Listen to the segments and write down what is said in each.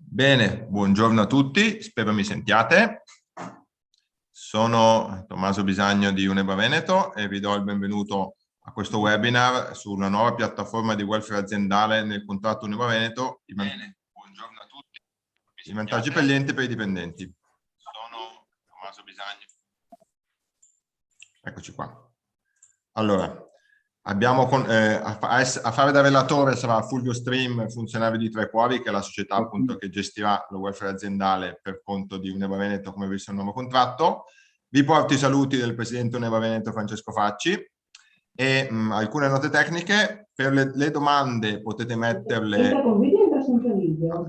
Bene, buongiorno a tutti, spero mi sentiate. Sono Tommaso Bisagno di Uneba Veneto e vi do il benvenuto a questo webinar su una nuova piattaforma di welfare aziendale nel contratto Uneba Veneto. Bene, buongiorno a tutti. I vantaggi per gli enti e per i dipendenti. Sono Tommaso Bisagno. Eccoci qua. Allora, abbiamo a fare da relatore sarà Fulvio Stream, funzionario di Tre Cuori, che è la società appunto che gestirà lo welfare aziendale per conto di Uneba Veneto come visto il nuovo contratto. Vi porto i saluti del presidente Uneba Veneto Francesco Facci e alcune note tecniche. Per le domande potete metterle...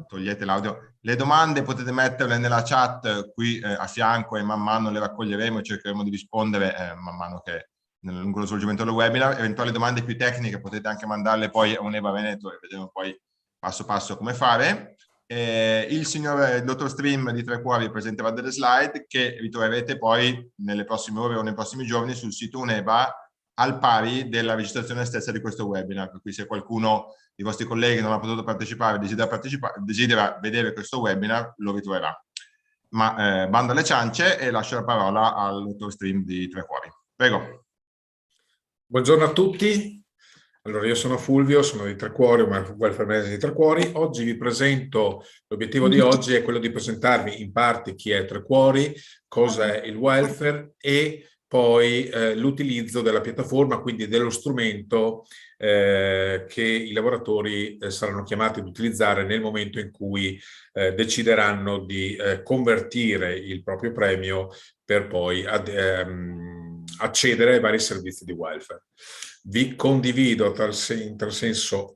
togliete l'audio. Le domande potete metterle nella chat qui a fianco e man mano le raccoglieremo e cercheremo di rispondere man mano che lungo lo svolgimento del webinar. Eventuali domande più tecniche potete anche mandarle poi a Uneba Veneto e vedremo poi passo passo come fare. Il dottor Stream di Tre Cuori presenterà delle slide che ritroverete poi nelle prossime ore o nei prossimi giorni sul sito Uneba al pari della registrazione stessa di questo webinar, per cui se qualcuno dei vostri colleghi non ha potuto partecipare, desidera vedere questo webinar, lo ritroverà. Ma bando alle ciance e lascio la parola al dottor Stream di Tre Cuori. Prego. Buongiorno a tutti. Allora, io sono Fulvio, sono di Tre Cuori, welfare manager di Tre Cuori. Oggi vi presento, l'obiettivo di oggi è quello di presentarvi in parte chi è Tre Cuori, cosa è il welfare e poi l'utilizzo della piattaforma, quindi dello strumento che i lavoratori saranno chiamati ad utilizzare nel momento in cui decideranno di convertire il proprio premio per poi accedere ai vari servizi di welfare. Vi condivido in tal senso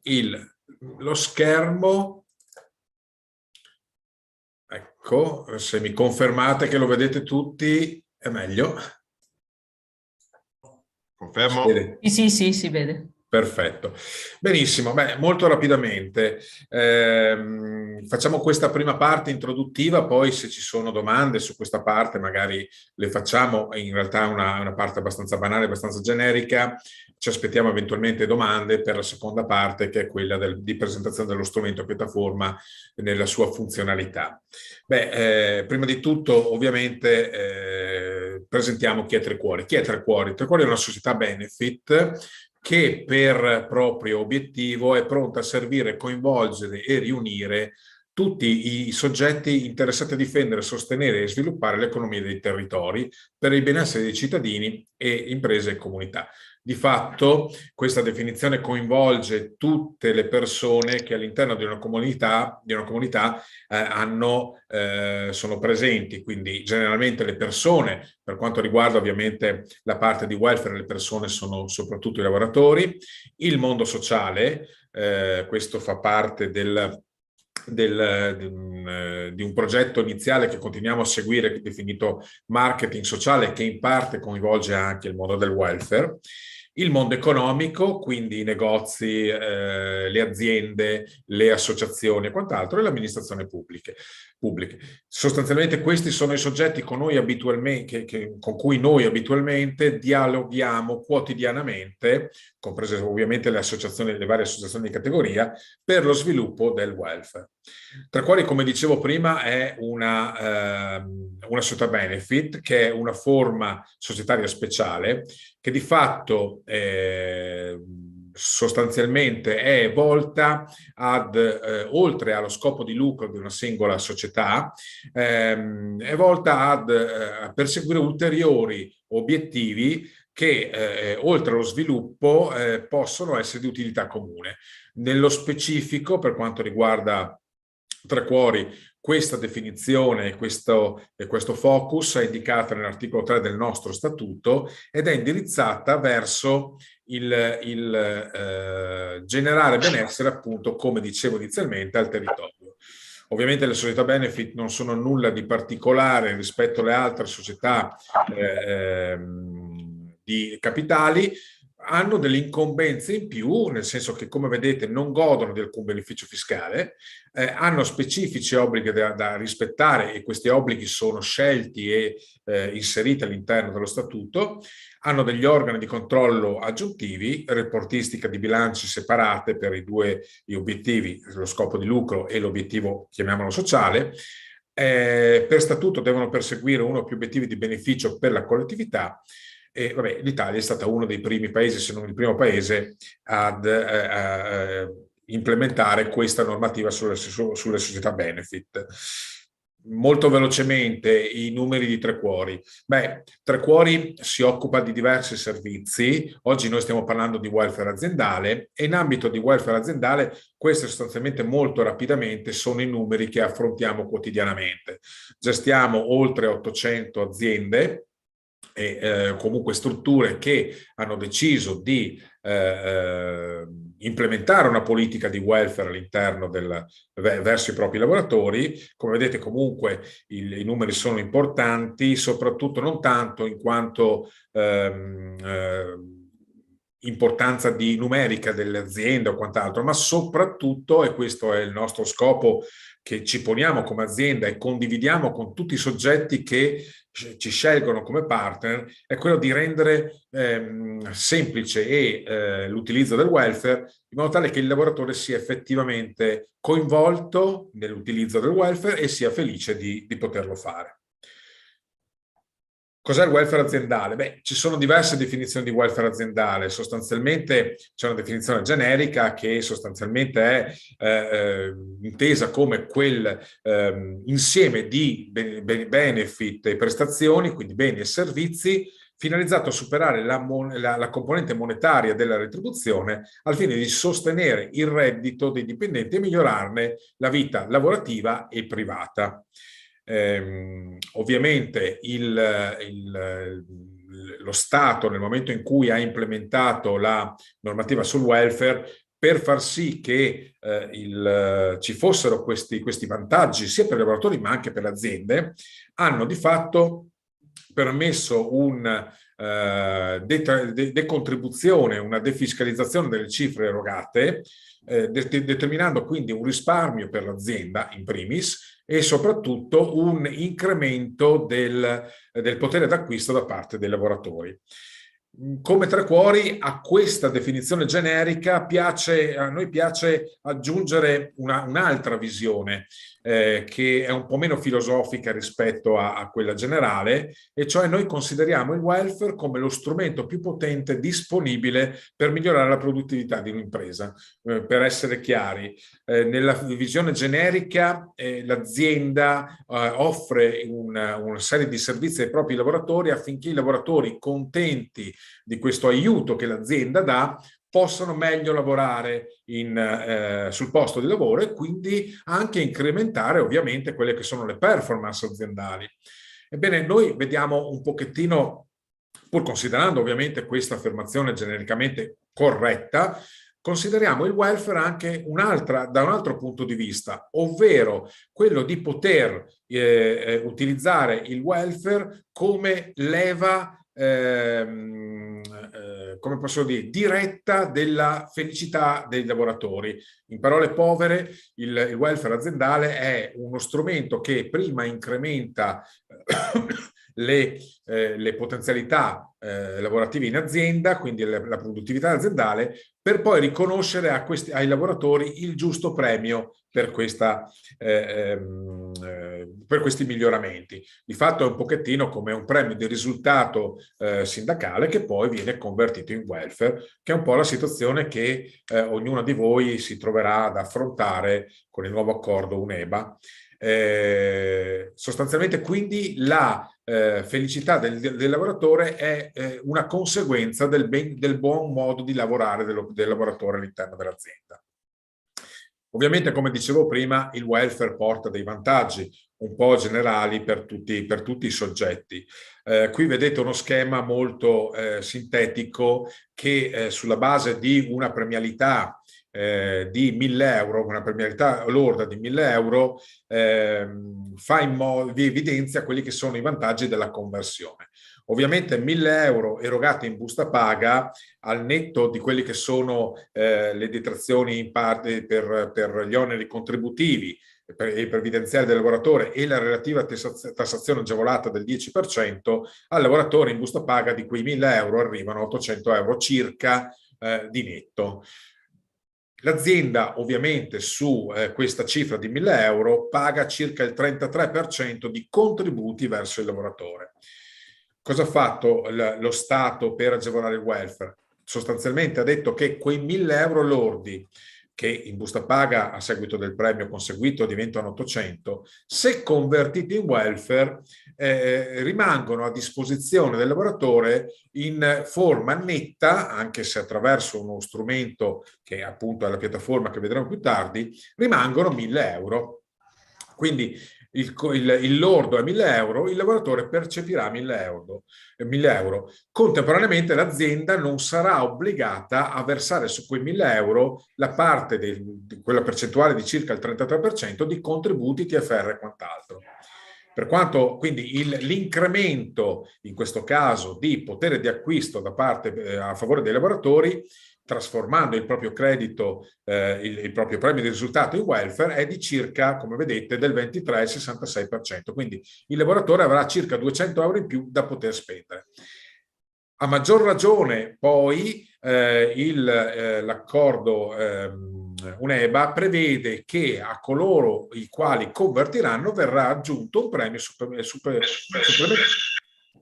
lo schermo. Ecco, se mi confermate che lo vedete tutti è meglio. Confermo? Sì, si vede. Perfetto, benissimo. Beh, molto rapidamente facciamo questa prima parte introduttiva, poi se ci sono domande su questa parte magari le facciamo. In realtà è una parte abbastanza banale, abbastanza generica. Ci aspettiamo eventualmente domande per la seconda parte, che è quella di presentazione dello strumento piattaforma nella sua funzionalità. Beh, prima di tutto ovviamente presentiamo chi è Tre Cuori. Chi è Tre Cuori? Tre Cuori è una società benefit che per proprio obiettivo è pronta a servire, coinvolgere e riunire tutti i soggetti interessati a difendere, sostenere e sviluppare l'economia dei territori per il benessere dei cittadini e imprese e comunità. Di fatto questa definizione coinvolge tutte le persone che all'interno di una comunità sono presenti, quindi generalmente le persone, per quanto riguarda ovviamente la parte di welfare, le persone sono soprattutto i lavoratori, il mondo sociale, questo fa parte di un progetto iniziale che continuiamo a seguire, definito marketing sociale, che in parte coinvolge anche il mondo del welfare. Il mondo economico, quindi i negozi, le aziende, le associazioni e quant'altro, e le amministrazioni pubbliche. Sostanzialmente questi sono i soggetti con cui noi abitualmente dialoghiamo quotidianamente, comprese ovviamente le varie associazioni di categoria, per lo sviluppo del welfare. Tra quali, come dicevo prima, è una società benefit, che è una forma societaria speciale, che di fatto sostanzialmente è volta oltre allo scopo di lucro di una singola società, è volta a perseguire ulteriori obiettivi che oltre allo sviluppo possono essere di utilità comune. Nello specifico, per quanto riguarda Tre Cuori, questa definizione e questo focus è indicata nell'articolo 3 del nostro statuto ed è indirizzata verso il generare benessere, appunto, come dicevo inizialmente, al territorio. Ovviamente le società benefit non sono nulla di particolare rispetto alle altre società di capitali, hanno delle incombenze in più, nel senso che, come vedete, non godono di alcun beneficio fiscale, hanno specifici obblighi da rispettare, e questi obblighi sono scelti e inseriti all'interno dello statuto. Hanno degli organi di controllo aggiuntivi, reportistica di bilanci separate per i due obiettivi, lo scopo di lucro e l'obiettivo, chiamiamolo, sociale. Per statuto devono perseguire uno o più obiettivi di beneficio per la collettività. E vabbè, l'Italia è stata uno dei primi paesi, se non il primo paese, ad implementare questa normativa sulle società benefit. Molto velocemente i numeri di Tre Cuori. Beh, Tre Cuori si occupa di diversi servizi. Oggi noi stiamo parlando di welfare aziendale, e in ambito di welfare aziendale questi sostanzialmente, molto rapidamente, sono i numeri che affrontiamo quotidianamente. Gestiamo oltre 800 aziende e comunque strutture che hanno deciso di implementare una politica di welfare all'interno verso i propri lavoratori. Come vedete, comunque i numeri sono importanti, soprattutto non tanto in quanto importanza numerica delle aziende o quant'altro, ma soprattutto, e questo è il nostro scopo che ci poniamo come azienda e condividiamo con tutti i soggetti che ci scelgono come partner, è quello di rendere semplice l'utilizzo del welfare, in modo tale che il lavoratore sia effettivamente coinvolto nell'utilizzo del welfare e sia felice di poterlo fare. Cos'è il welfare aziendale? Beh, ci sono diverse definizioni di welfare aziendale. Sostanzialmente c'è una definizione generica che sostanzialmente è intesa come quel insieme di benefit e prestazioni, quindi beni e servizi, finalizzato a superare la componente monetaria della retribuzione al fine di sostenere il reddito dei dipendenti e migliorarne la vita lavorativa e privata. Ovviamente lo Stato, nel momento in cui ha implementato la normativa sul welfare, per far sì che ci fossero questi vantaggi sia per i lavoratori ma anche per le aziende, hanno di fatto permesso una decontribuzione, una defiscalizzazione delle cifre erogate, determinando quindi un risparmio per l'azienda in primis e soprattutto un incremento del potere d'acquisto da parte dei lavoratori. Come Tre Cuori, a questa definizione generica a noi piace aggiungere un'altra visione che è un po' meno filosofica rispetto a quella generale, e cioè noi consideriamo il welfare come lo strumento più potente disponibile per migliorare la produttività di un'impresa. Per essere chiari, nella visione generica l'azienda offre una serie di servizi ai propri lavoratori affinché i lavoratori, contenti di questo aiuto che l'azienda dà, possono meglio lavorare sul posto di lavoro e quindi anche incrementare ovviamente quelle che sono le performance aziendali. Ebbene, noi vediamo un pochettino, pur considerando ovviamente questa affermazione genericamente corretta, consideriamo il welfare anche da un altro punto di vista, ovvero quello di poter utilizzare il welfare come leva come posso dire, diretta della felicità dei lavoratori. In parole povere, il welfare aziendale è uno strumento che prima incrementa le potenzialità lavorative in azienda, quindi la produttività aziendale, per poi riconoscere ai lavoratori il giusto premio per questi miglioramenti. Di fatto è un pochettino come un premio di risultato sindacale che poi viene convertito in welfare, che è un po' la situazione che ognuno di voi si troverà ad affrontare con il nuovo accordo UNEBA. Sostanzialmente quindi la felicità del lavoratore è una conseguenza del buon modo di lavorare del lavoratore all'interno dell'azienda. Ovviamente, come dicevo prima, il welfare porta dei vantaggi un po' generali per tutti i soggetti. Qui vedete uno schema molto sintetico che sulla base di una premialità di 1.000 euro, una premialità lorda di 1.000 euro, evidenzia quelli che sono i vantaggi della conversione. Ovviamente 1.000 euro erogati in busta paga al netto di quelli che sono le detrazioni in parte per gli oneri contributivi e previdenziali del lavoratore e la relativa tassazione agevolata del 10%, al lavoratore in busta paga di quei 1.000 euro arrivano 800 euro circa di netto. L'azienda ovviamente su questa cifra di 1.000 euro paga circa il 33% di contributi verso il lavoratore. Cosa ha fatto lo Stato per agevolare il welfare? Sostanzialmente ha detto che quei 1.000 euro lordi che in busta paga a seguito del premio conseguito diventano 800, se convertiti in welfare rimangono a disposizione del lavoratore in forma netta, anche se attraverso uno strumento che appunto è la piattaforma che vedremo più tardi, rimangono 1.000 euro. Quindi il lordo è 1.000 euro, il lavoratore percepirà 1.000 euro. Contemporaneamente l'azienda non sarà obbligata a versare su quei 1.000 euro la parte di quella percentuale di circa il 33% di contributi, TFR e quant'altro. Per quanto quindi l'incremento in questo caso di potere di acquisto da parte a favore dei lavoratori, trasformando il proprio credito, il proprio premio di risultato in welfare, è di circa, come vedete, del 23,66%. Quindi il lavoratore avrà circa 200 euro in più da poter spendere. A maggior ragione poi l'accordo UNEBA prevede che a coloro i quali convertiranno verrà aggiunto un premio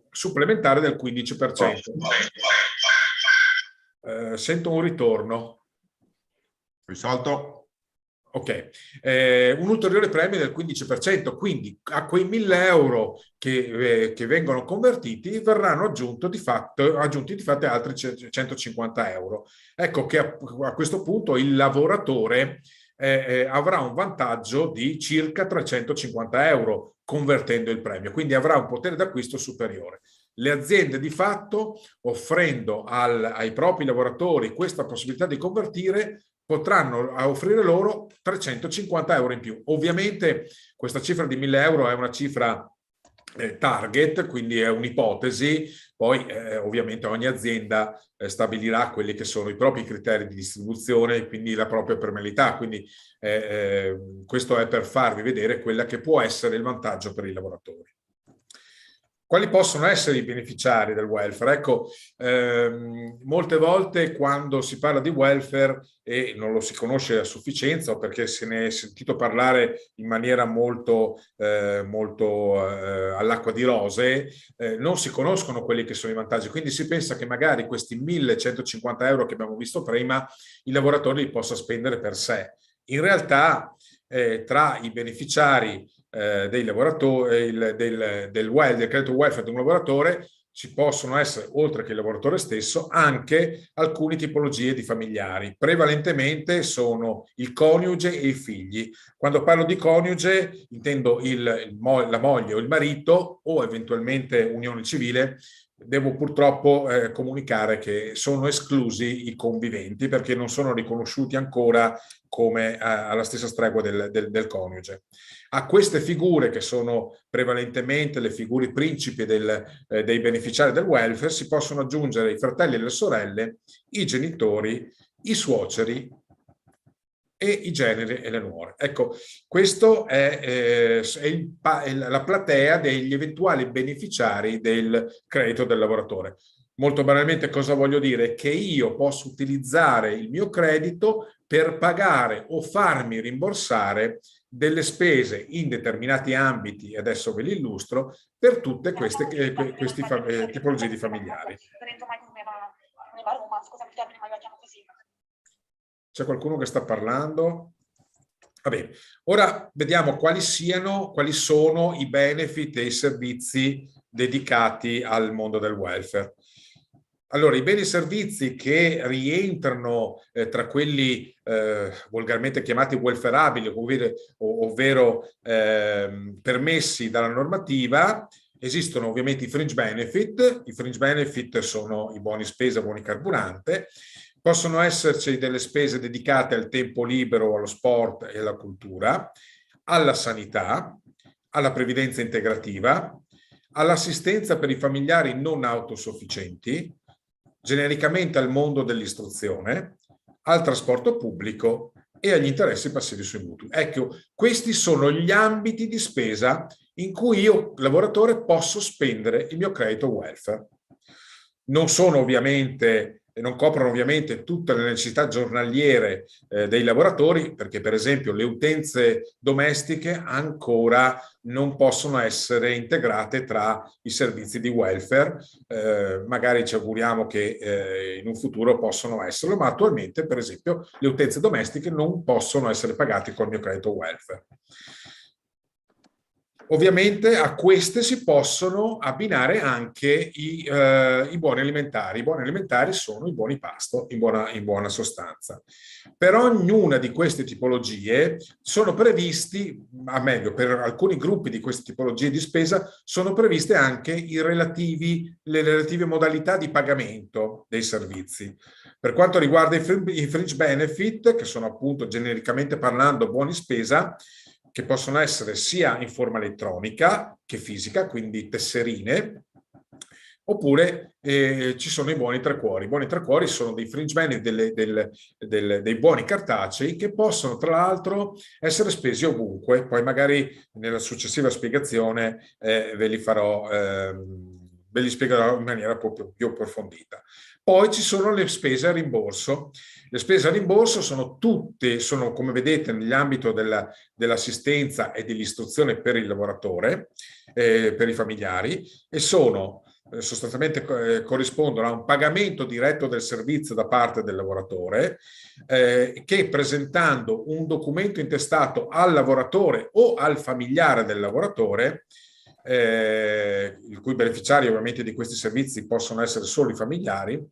supplementare del 15%. Sento un ritorno. Risolto? Ok, un ulteriore premio del 15%, quindi a quei 1.000 euro che vengono convertiti verranno aggiunti di fatto altri 150 euro. Ecco che a questo punto il lavoratore avrà un vantaggio di circa 350 euro convertendo il premio, quindi avrà un potere d'acquisto superiore. Le aziende di fatto, offrendo ai propri lavoratori questa possibilità di convertire, potranno offrire loro 350 euro in più. Ovviamente questa cifra di 1.000 euro è una cifra target, quindi è un'ipotesi, poi ovviamente ogni azienda stabilirà quelli che sono i propri criteri di distribuzione e quindi la propria premialità, quindi questo è per farvi vedere quella che può essere il vantaggio per i lavoratori. Quali possono essere i beneficiari del welfare? Ecco, molte volte quando si parla di welfare e non lo si conosce a sufficienza o perché se ne è sentito parlare in maniera molto all'acqua di rose, non si conoscono quelli che sono i vantaggi. Quindi si pensa che magari questi 1.150 euro che abbiamo visto prima il lavoratore li possa spendere per sé. In realtà tra i beneficiari dei lavoratori del credito welfare di un lavoratore ci possono essere, oltre che il lavoratore stesso, anche alcune tipologie di familiari. Prevalentemente sono il coniuge e i figli. Quando parlo di coniuge intendo la moglie o il marito o eventualmente unione civile. Devo purtroppo comunicare che sono esclusi i conviventi perché non sono riconosciuti ancora come alla stessa stregua del coniuge. A queste figure, che sono prevalentemente le figure principi dei beneficiari del welfare, si possono aggiungere i fratelli e le sorelle, i genitori, i suoceri e i generi e le nuore. Ecco, questo è la platea degli eventuali beneficiari del credito del lavoratore. Molto banalmente cosa voglio dire? Che io posso utilizzare il mio credito per pagare o farmi rimborsare delle spese in determinati ambiti, adesso ve li illustro, per tutte queste tipologie di familiari. C'è qualcuno che sta parlando? Va bene. Ora vediamo quali sono i benefit e i servizi dedicati al mondo del welfare. Allora, i beni e servizi che rientrano tra quelli volgarmente chiamati welfareabili, ovvero permessi dalla normativa, esistono ovviamente i fringe benefit. I fringe benefit sono i buoni spesa, buoni carburante. Possono esserci delle spese dedicate al tempo libero, allo sport e alla cultura, alla sanità, alla previdenza integrativa, all'assistenza per i familiari non autosufficienti, genericamente al mondo dell'istruzione, al trasporto pubblico e agli interessi passivi sui mutui. Ecco, questi sono gli ambiti di spesa in cui io, lavoratore, posso spendere il mio credito welfare. Non sono ovviamente, non coprono ovviamente tutte le necessità giornaliere dei lavoratori, perché per esempio le utenze domestiche ancora non possono essere integrate tra i servizi di welfare, magari ci auguriamo che in un futuro possano esserlo, ma attualmente per esempio le utenze domestiche non possono essere pagate col mio credito welfare. Ovviamente a queste si possono abbinare anche i buoni alimentari. I buoni alimentari sono i buoni pasto, in buona sostanza. Per ognuna di queste tipologie sono previsti, a meglio, per alcuni gruppi di queste tipologie di spesa, sono previste anche le relative modalità di pagamento dei servizi. Per quanto riguarda i fringe benefit, che sono appunto genericamente parlando buoni spesa, che possono essere sia in forma elettronica che fisica, quindi tesserine, oppure ci sono i buoni tre cuori. I buoni tre cuori sono dei fringe benefit dei buoni cartacei che possono tra l'altro essere spesi ovunque. Poi magari nella successiva spiegazione ve li spiegherò in maniera più approfondita. Poi ci sono le spese a rimborso. Le spese a rimborso sono come vedete, nell'ambito dell'assistenza e dell'istruzione per il lavoratore, per i familiari, e sostanzialmente corrispondono a un pagamento diretto del servizio da parte del lavoratore, che presentando un documento intestato al lavoratore o al familiare del lavoratore, il cui beneficiari ovviamente di questi servizi possono essere solo i familiari,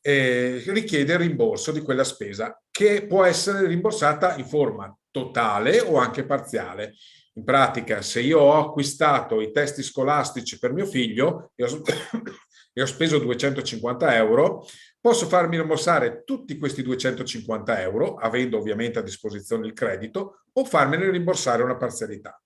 richiede il rimborso di quella spesa, che può essere rimborsata in forma totale o anche parziale. In pratica, se io ho acquistato i testi scolastici per mio figlio e ho speso 250 euro, posso farmi rimborsare tutti questi 250 euro, avendo ovviamente a disposizione il credito, o farmene rimborsare una parzialità.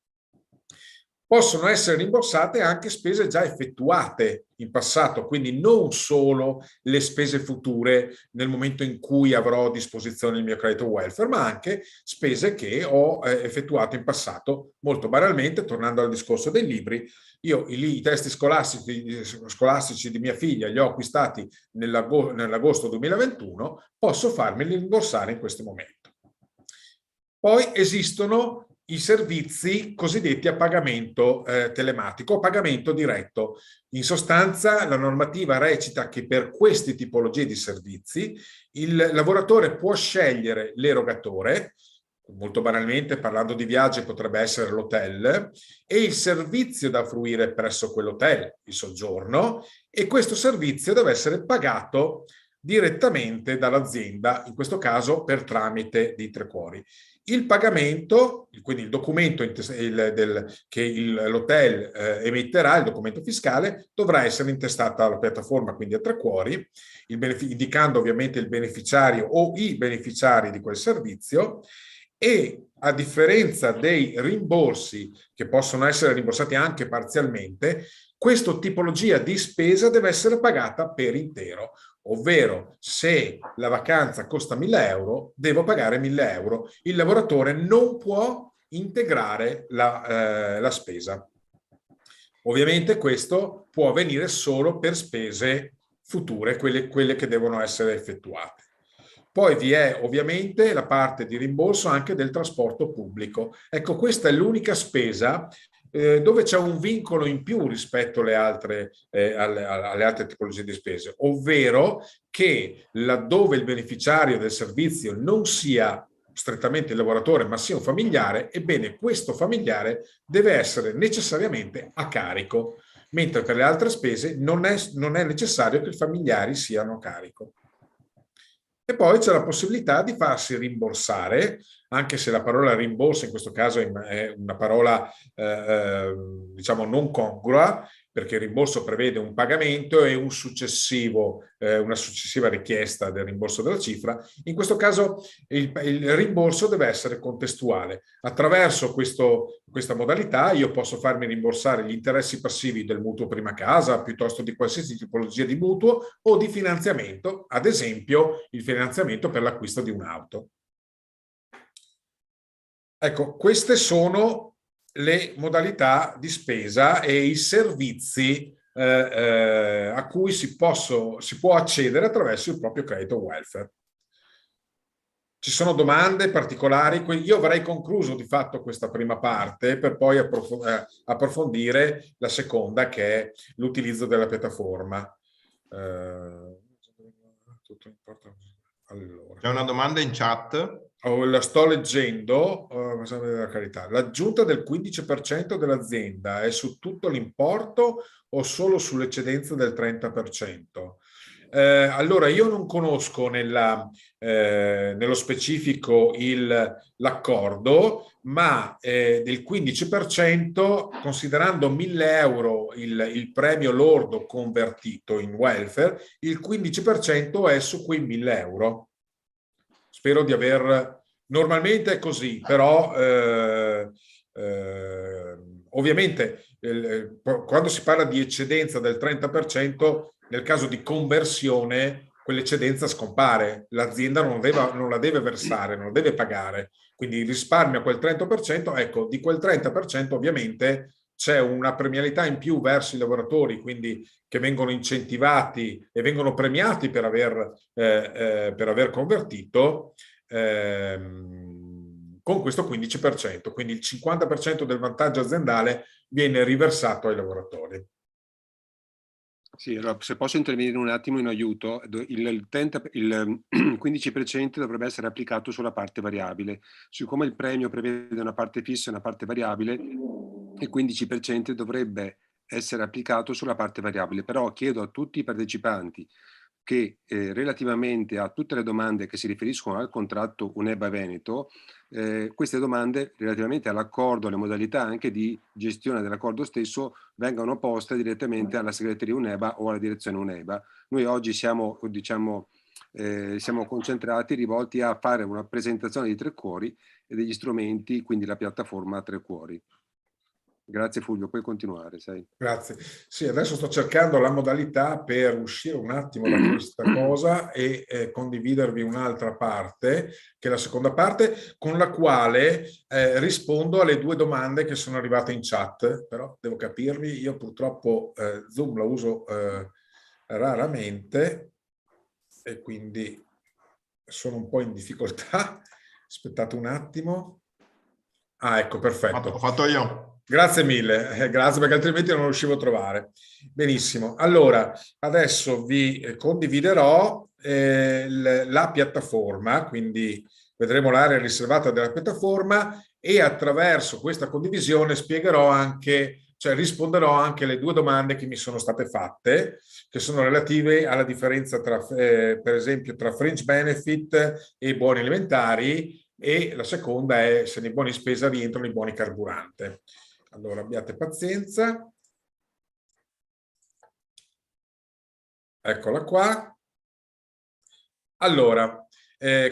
Possono essere rimborsate anche spese già effettuate in passato, quindi non solo le spese future nel momento in cui avrò a disposizione il mio credito welfare, ma anche spese che ho effettuato in passato. Molto banalmente, tornando al discorso dei libri, io i testi scolastici di mia figlia li ho acquistati nell'agosto 2021, posso farmeli rimborsare in questo momento. Poi esistono i servizi cosiddetti a pagamento telematico o pagamento diretto. In sostanza, la normativa recita che per queste tipologie di servizi il lavoratore può scegliere l'erogatore, molto banalmente parlando di viaggi potrebbe essere l'hotel, e il servizio da fruire presso quell'hotel, il soggiorno, e questo servizio deve essere pagato direttamente dall'azienda, in questo caso per tramite di Tre Cuori. Il pagamento, quindi il documento che l'hotel emetterà, il documento fiscale, dovrà essere intestato alla piattaforma, quindi a Tre Cuori, indicando ovviamente il beneficiario o i beneficiari di quel servizio, e a differenza dei rimborsi che possono essere rimborsati anche parzialmente, questa tipologia di spesa deve essere pagata per intero. Ovvero, se la vacanza costa 1.000 euro, devo pagare 1.000 euro. Il lavoratore non può integrare la spesa. Ovviamente questo può avvenire solo per spese future, quelle che devono essere effettuate. Poi vi è ovviamente la parte di rimborso anche del trasporto pubblico. Ecco, questa è l'unica spesa dove c'è un vincolo in più rispetto alle altre tipologie di spese, ovvero che laddove il beneficiario del servizio non sia strettamente il lavoratore ma sia un familiare, ebbene questo familiare deve essere necessariamente a carico, mentre per le altre spese non è necessario che i familiari siano a carico. E poi c'è la possibilità di farsi rimborsare, anche se la parola rimborso in questo caso è una parola diciamo non congrua, perché il rimborso prevede un pagamento e una successiva richiesta del rimborso della cifra. In questo caso il rimborso deve essere contestuale. Attraverso questa modalità io posso farmi rimborsare gli interessi passivi del mutuo prima casa, piuttosto di qualsiasi tipologia di mutuo o di finanziamento, ad esempio il finanziamento per l'acquisto di un'auto. Ecco, queste sono le modalità di spesa e i servizi a cui si può accedere attraverso il proprio credito welfare. Ci sono domande particolari? Io avrei concluso di fatto questa prima parte per poi approfondire la seconda, che è l'utilizzo della piattaforma. Allora. C'è una domanda in chat. La sto leggendo, la carità. L'aggiunta del 15% dell'azienda è su tutto l'importo o solo sull'eccedenza del 30%? Allora, io non conosco nello specifico l'accordo, ma del 15%, considerando 1.000 euro il premio lordo convertito in welfare, il 15% è su quei 1.000 euro. Spero di aver... Normalmente è così, però ovviamente quando si parla di eccedenza del 30%, nel caso di conversione quell'eccedenza scompare, l'azienda non la deve versare, non la deve pagare, quindi risparmia quel 30%, ecco, di quel 30% ovviamente c'è una premialità in più verso i lavoratori, quindi che vengono incentivati e vengono premiati per aver convertito con questo 15%, quindi il 50% del vantaggio aziendale viene riversato ai lavoratori. Sì, allora, se posso intervenire un attimo in aiuto, il 15% dovrebbe essere applicato sulla parte variabile. Siccome il premio prevede una parte fissa e una parte variabile, il 15% dovrebbe essere applicato sulla parte variabile. Però chiedo a tutti i partecipanti che relativamente a tutte le domande che si riferiscono al contratto UNEBA Veneto, queste domande relativamente all'accordo, alle modalità anche di gestione dell'accordo stesso, vengano poste direttamente alla segreteria UNEBA o alla direzione UNEBA. Noi oggi siamo, siamo concentrati, rivolti a fare una presentazione di Tre Cuori e degli strumenti, quindi la piattaforma Tre Cuori. Grazie Fulvio, puoi continuare. Sai. Grazie. Sì, adesso sto cercando la modalità per uscire un attimo da questa cosa e condividervi un'altra parte, che è la seconda parte, con la quale rispondo alle due domande che sono arrivate in chat, però devo capirvi, io purtroppo Zoom lo uso raramente e quindi sono un po' in difficoltà. Aspettate un attimo. Ah, ecco, perfetto. Ho fatto io. Grazie mille, grazie, perché altrimenti non riuscivo a trovare. Benissimo, allora adesso vi condividerò la piattaforma, quindi vedremo l'area riservata della piattaforma e attraverso questa condivisione spiegherò anche, cioè risponderò anche alle due domande che mi sono state fatte, che sono relative alla differenza tra, per esempio, tra fringe benefit e buoni alimentari, e la seconda è se nei buoni spesa rientrano i buoni carburante. Allora, abbiate pazienza. Eccola qua. Allora,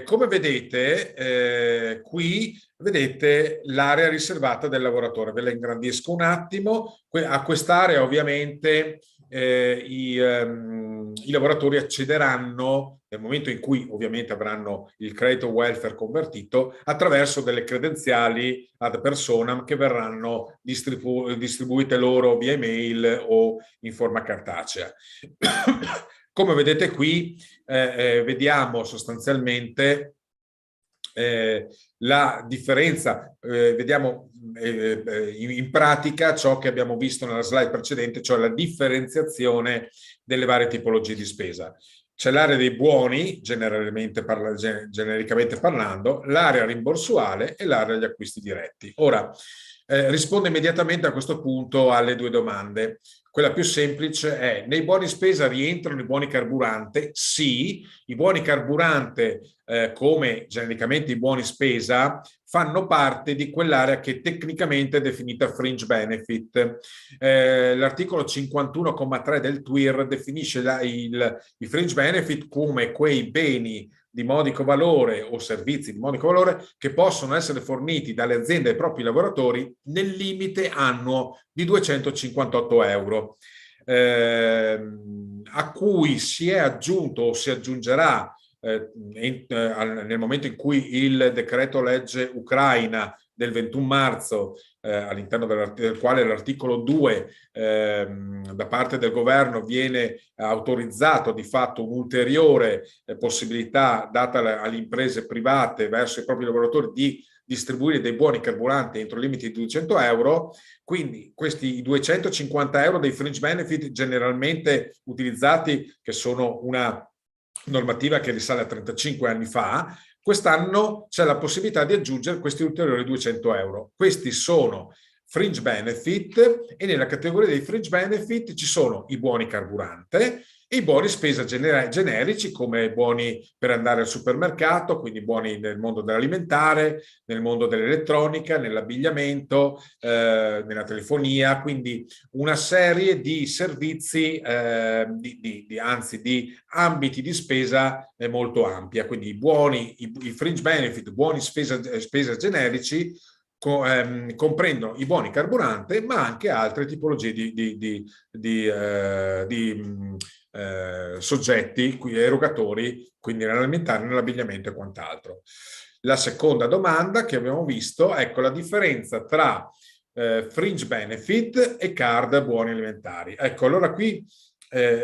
come vedete, qui vedete l'area riservata del lavoratore. Ve la ingrandisco un attimo. A quest'area ovviamente i lavoratori accederanno nel momento in cui ovviamente avranno il credito welfare convertito attraverso delle credenziali ad personam che verranno distribuite loro via email o in forma cartacea. Come vedete qui vediamo sostanzialmente la differenza, vediamo in pratica ciò che abbiamo visto nella slide precedente, cioè la differenziazione delle varie tipologie di spesa. C'è l'area dei buoni, genericamente parlando, l'area rimborsuale e l'area degli acquisti diretti. Ora, rispondo immediatamente a questo punto alle due domande. quella più semplice è: nei buoni spesa rientrano i buoni carburante? Sì, i buoni carburante, come genericamente i buoni spesa, fanno parte di quell'area che tecnicamente è definita fringe benefit. L'articolo 51,3 del TWIR definisce i fringe benefit come quei beni di modico valore o servizi di modico valore che possono essere forniti dalle aziende ai propri lavoratori nel limite annuo di 258 euro, a cui si è aggiunto o si aggiungerà nel momento in cui il decreto legge Ucraina del 21 marzo, all'interno del quale l'articolo 2 da parte del governo viene autorizzato di fatto un'ulteriore possibilità data alle imprese private verso i propri lavoratori di distribuire dei buoni carburanti entro il limite di 200 euro. Quindi questi 250 euro dei fringe benefit generalmente utilizzati, che sono una normativa che risale a 35 anni fa, quest'anno c'è la possibilità di aggiungere questi ulteriori 200 euro. Questi sono fringe benefit e nella categoria dei fringe benefit ci sono i buoni carburante e i buoni spesa generici, come buoni per andare al supermercato, quindi buoni nel mondo dell'alimentare, nel mondo dell'elettronica, nell'abbigliamento, nella telefonia, quindi una serie di servizi, anzi di ambiti di spesa molto ampia. Quindi i fringe benefit, buoni spesa generici, comprendono i buoni carburante, ma anche altre tipologie di soggetti, erogatori, quindi nell'alimentare, nell'abbigliamento e quant'altro. La seconda domanda che abbiamo visto, ecco la differenza tra fringe benefit e card buoni alimentari. Ecco, allora qui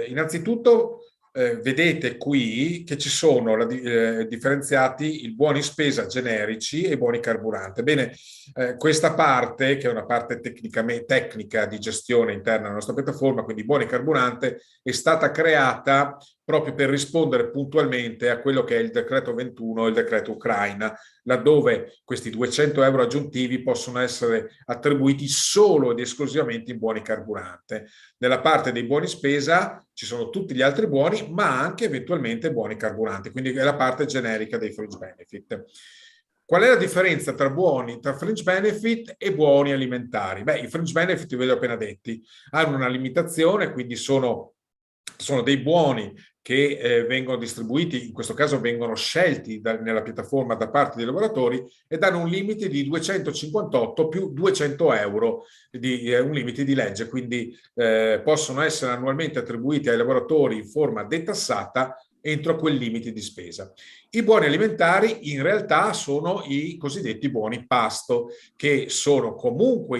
innanzitutto vedete qui che ci sono differenziati i buoni spesa generici e i buoni carburante. Bene, questa parte, che è una parte tecnica di gestione interna alla nostra piattaforma, quindi buoni carburante, è stata creata proprio per rispondere puntualmente a quello che è il decreto 21 e il decreto Ucraina, laddove questi 200 euro aggiuntivi possono essere attribuiti solo ed esclusivamente in buoni carburante. Nella parte dei buoni spesa ci sono tutti gli altri buoni, ma anche eventualmente buoni carburanti, quindi è la parte generica dei fringe benefit. Qual è la differenza tra fringe benefit e buoni alimentari? Beh, i fringe benefit, ve li ho appena detti, hanno una limitazione, quindi sono dei buoni che vengono distribuiti, in questo caso vengono scelti nella piattaforma da parte dei lavoratori ed hanno un limite di 258 più 200 euro, un limite di legge, quindi possono essere annualmente attribuiti ai lavoratori in forma detassata entro quel limite di spesa. I buoni alimentari in realtà sono i cosiddetti buoni pasto, che sono comunque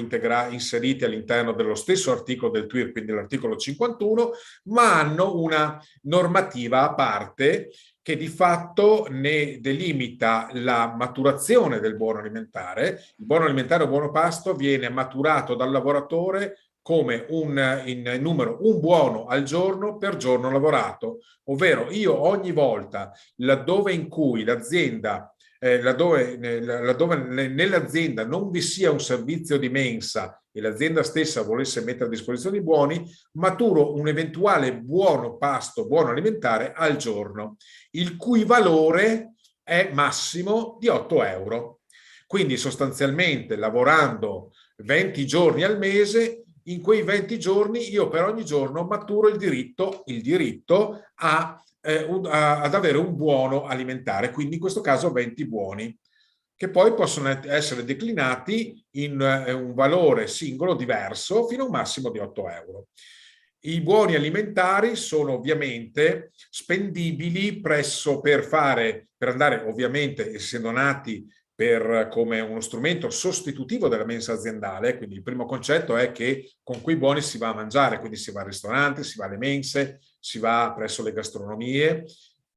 inseriti all'interno dello stesso articolo del TWIR, quindi l'articolo 51, ma hanno una normativa a parte che di fatto ne delimita la maturazione del buono alimentare. Il buono alimentare o buono pasto viene maturato dal lavoratore come in numero un buono al giorno per giorno lavorato, ovvero io ogni volta laddove in cui l'azienda laddove nell'azienda non vi sia un servizio di mensa e l'azienda stessa volesse mettere a disposizione i buoni, maturo un eventuale buono pasto, buono alimentare al giorno, il cui valore è massimo di 8 euro. Quindi sostanzialmente lavorando 20 giorni al mese, in quei 20 giorni io per ogni giorno maturo il diritto ad avere un buono alimentare, quindi in questo caso 20 buoni, che poi possono essere declinati in un valore singolo diverso fino a un massimo di 8 euro. I buoni alimentari sono ovviamente spendibili per andare, ovviamente, essendo nati come uno strumento sostitutivo della mensa aziendale, quindi il primo concetto è che con quei buoni si va a mangiare, quindi si va al ristorante, si va alle mense, si va presso le gastronomie.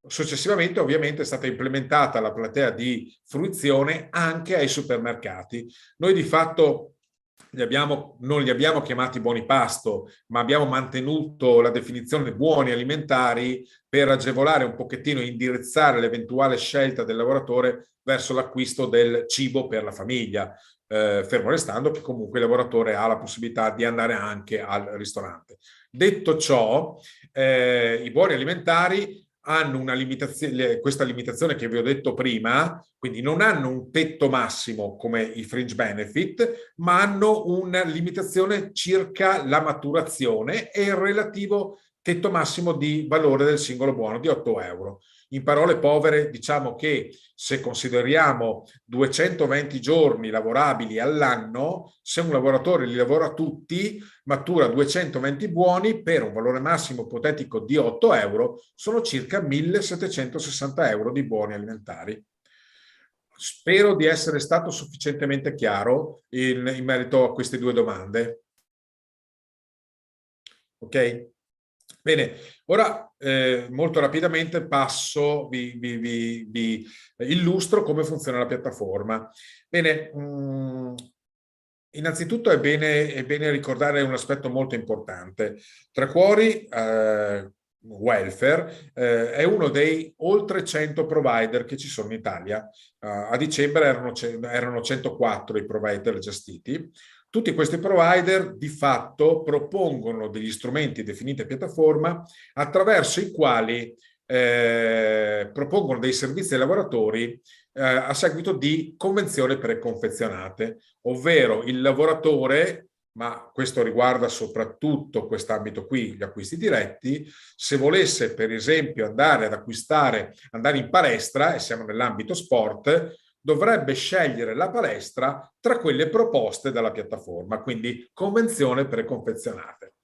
Successivamente ovviamente è stata implementata la platea di fruizione anche ai supermercati. Noi di fatto non li abbiamo chiamati buoni pasto, ma abbiamo mantenuto la definizione buoni alimentari per agevolare un pochettino e indirizzare l'eventuale scelta del lavoratore verso l'acquisto del cibo per la famiglia. fermo restando che comunque il lavoratore ha la possibilità di andare anche al ristorante. Detto ciò, i buoni alimentari hanno una limitazione, questa limitazione che vi ho detto prima, quindi non hanno un tetto massimo come i fringe benefit, ma hanno una limitazione circa la maturazione e il relativo tetto massimo di valore del singolo buono di 8 euro. In parole povere, diciamo che se consideriamo 220 giorni lavorabili all'anno, se un lavoratore li lavora tutti, matura 220 buoni per un valore massimo ipotetico di 8 euro, sono circa 1.760 euro di buoni alimentari. Spero di essere stato sufficientemente chiaro in merito a queste due domande. Ok? Bene, ora molto rapidamente passo, vi illustro come funziona la piattaforma. Bene, innanzitutto è bene ricordare un aspetto molto importante. Trequori Welfare è uno dei oltre 100 provider che ci sono in Italia. A dicembre erano 104 i provider gestiti. Tutti questi provider di fatto propongono degli strumenti definiti piattaforma attraverso i quali propongono dei servizi ai lavoratori a seguito di convenzioni preconfezionate, ovvero il lavoratore, ma questo riguarda soprattutto quest'ambito qui, gli acquisti diretti, se volesse per esempio andare in palestra, e siamo nell'ambito sport, dovrebbe scegliere la palestra tra quelle proposte dalla piattaforma, quindi convenzione preconfezionate.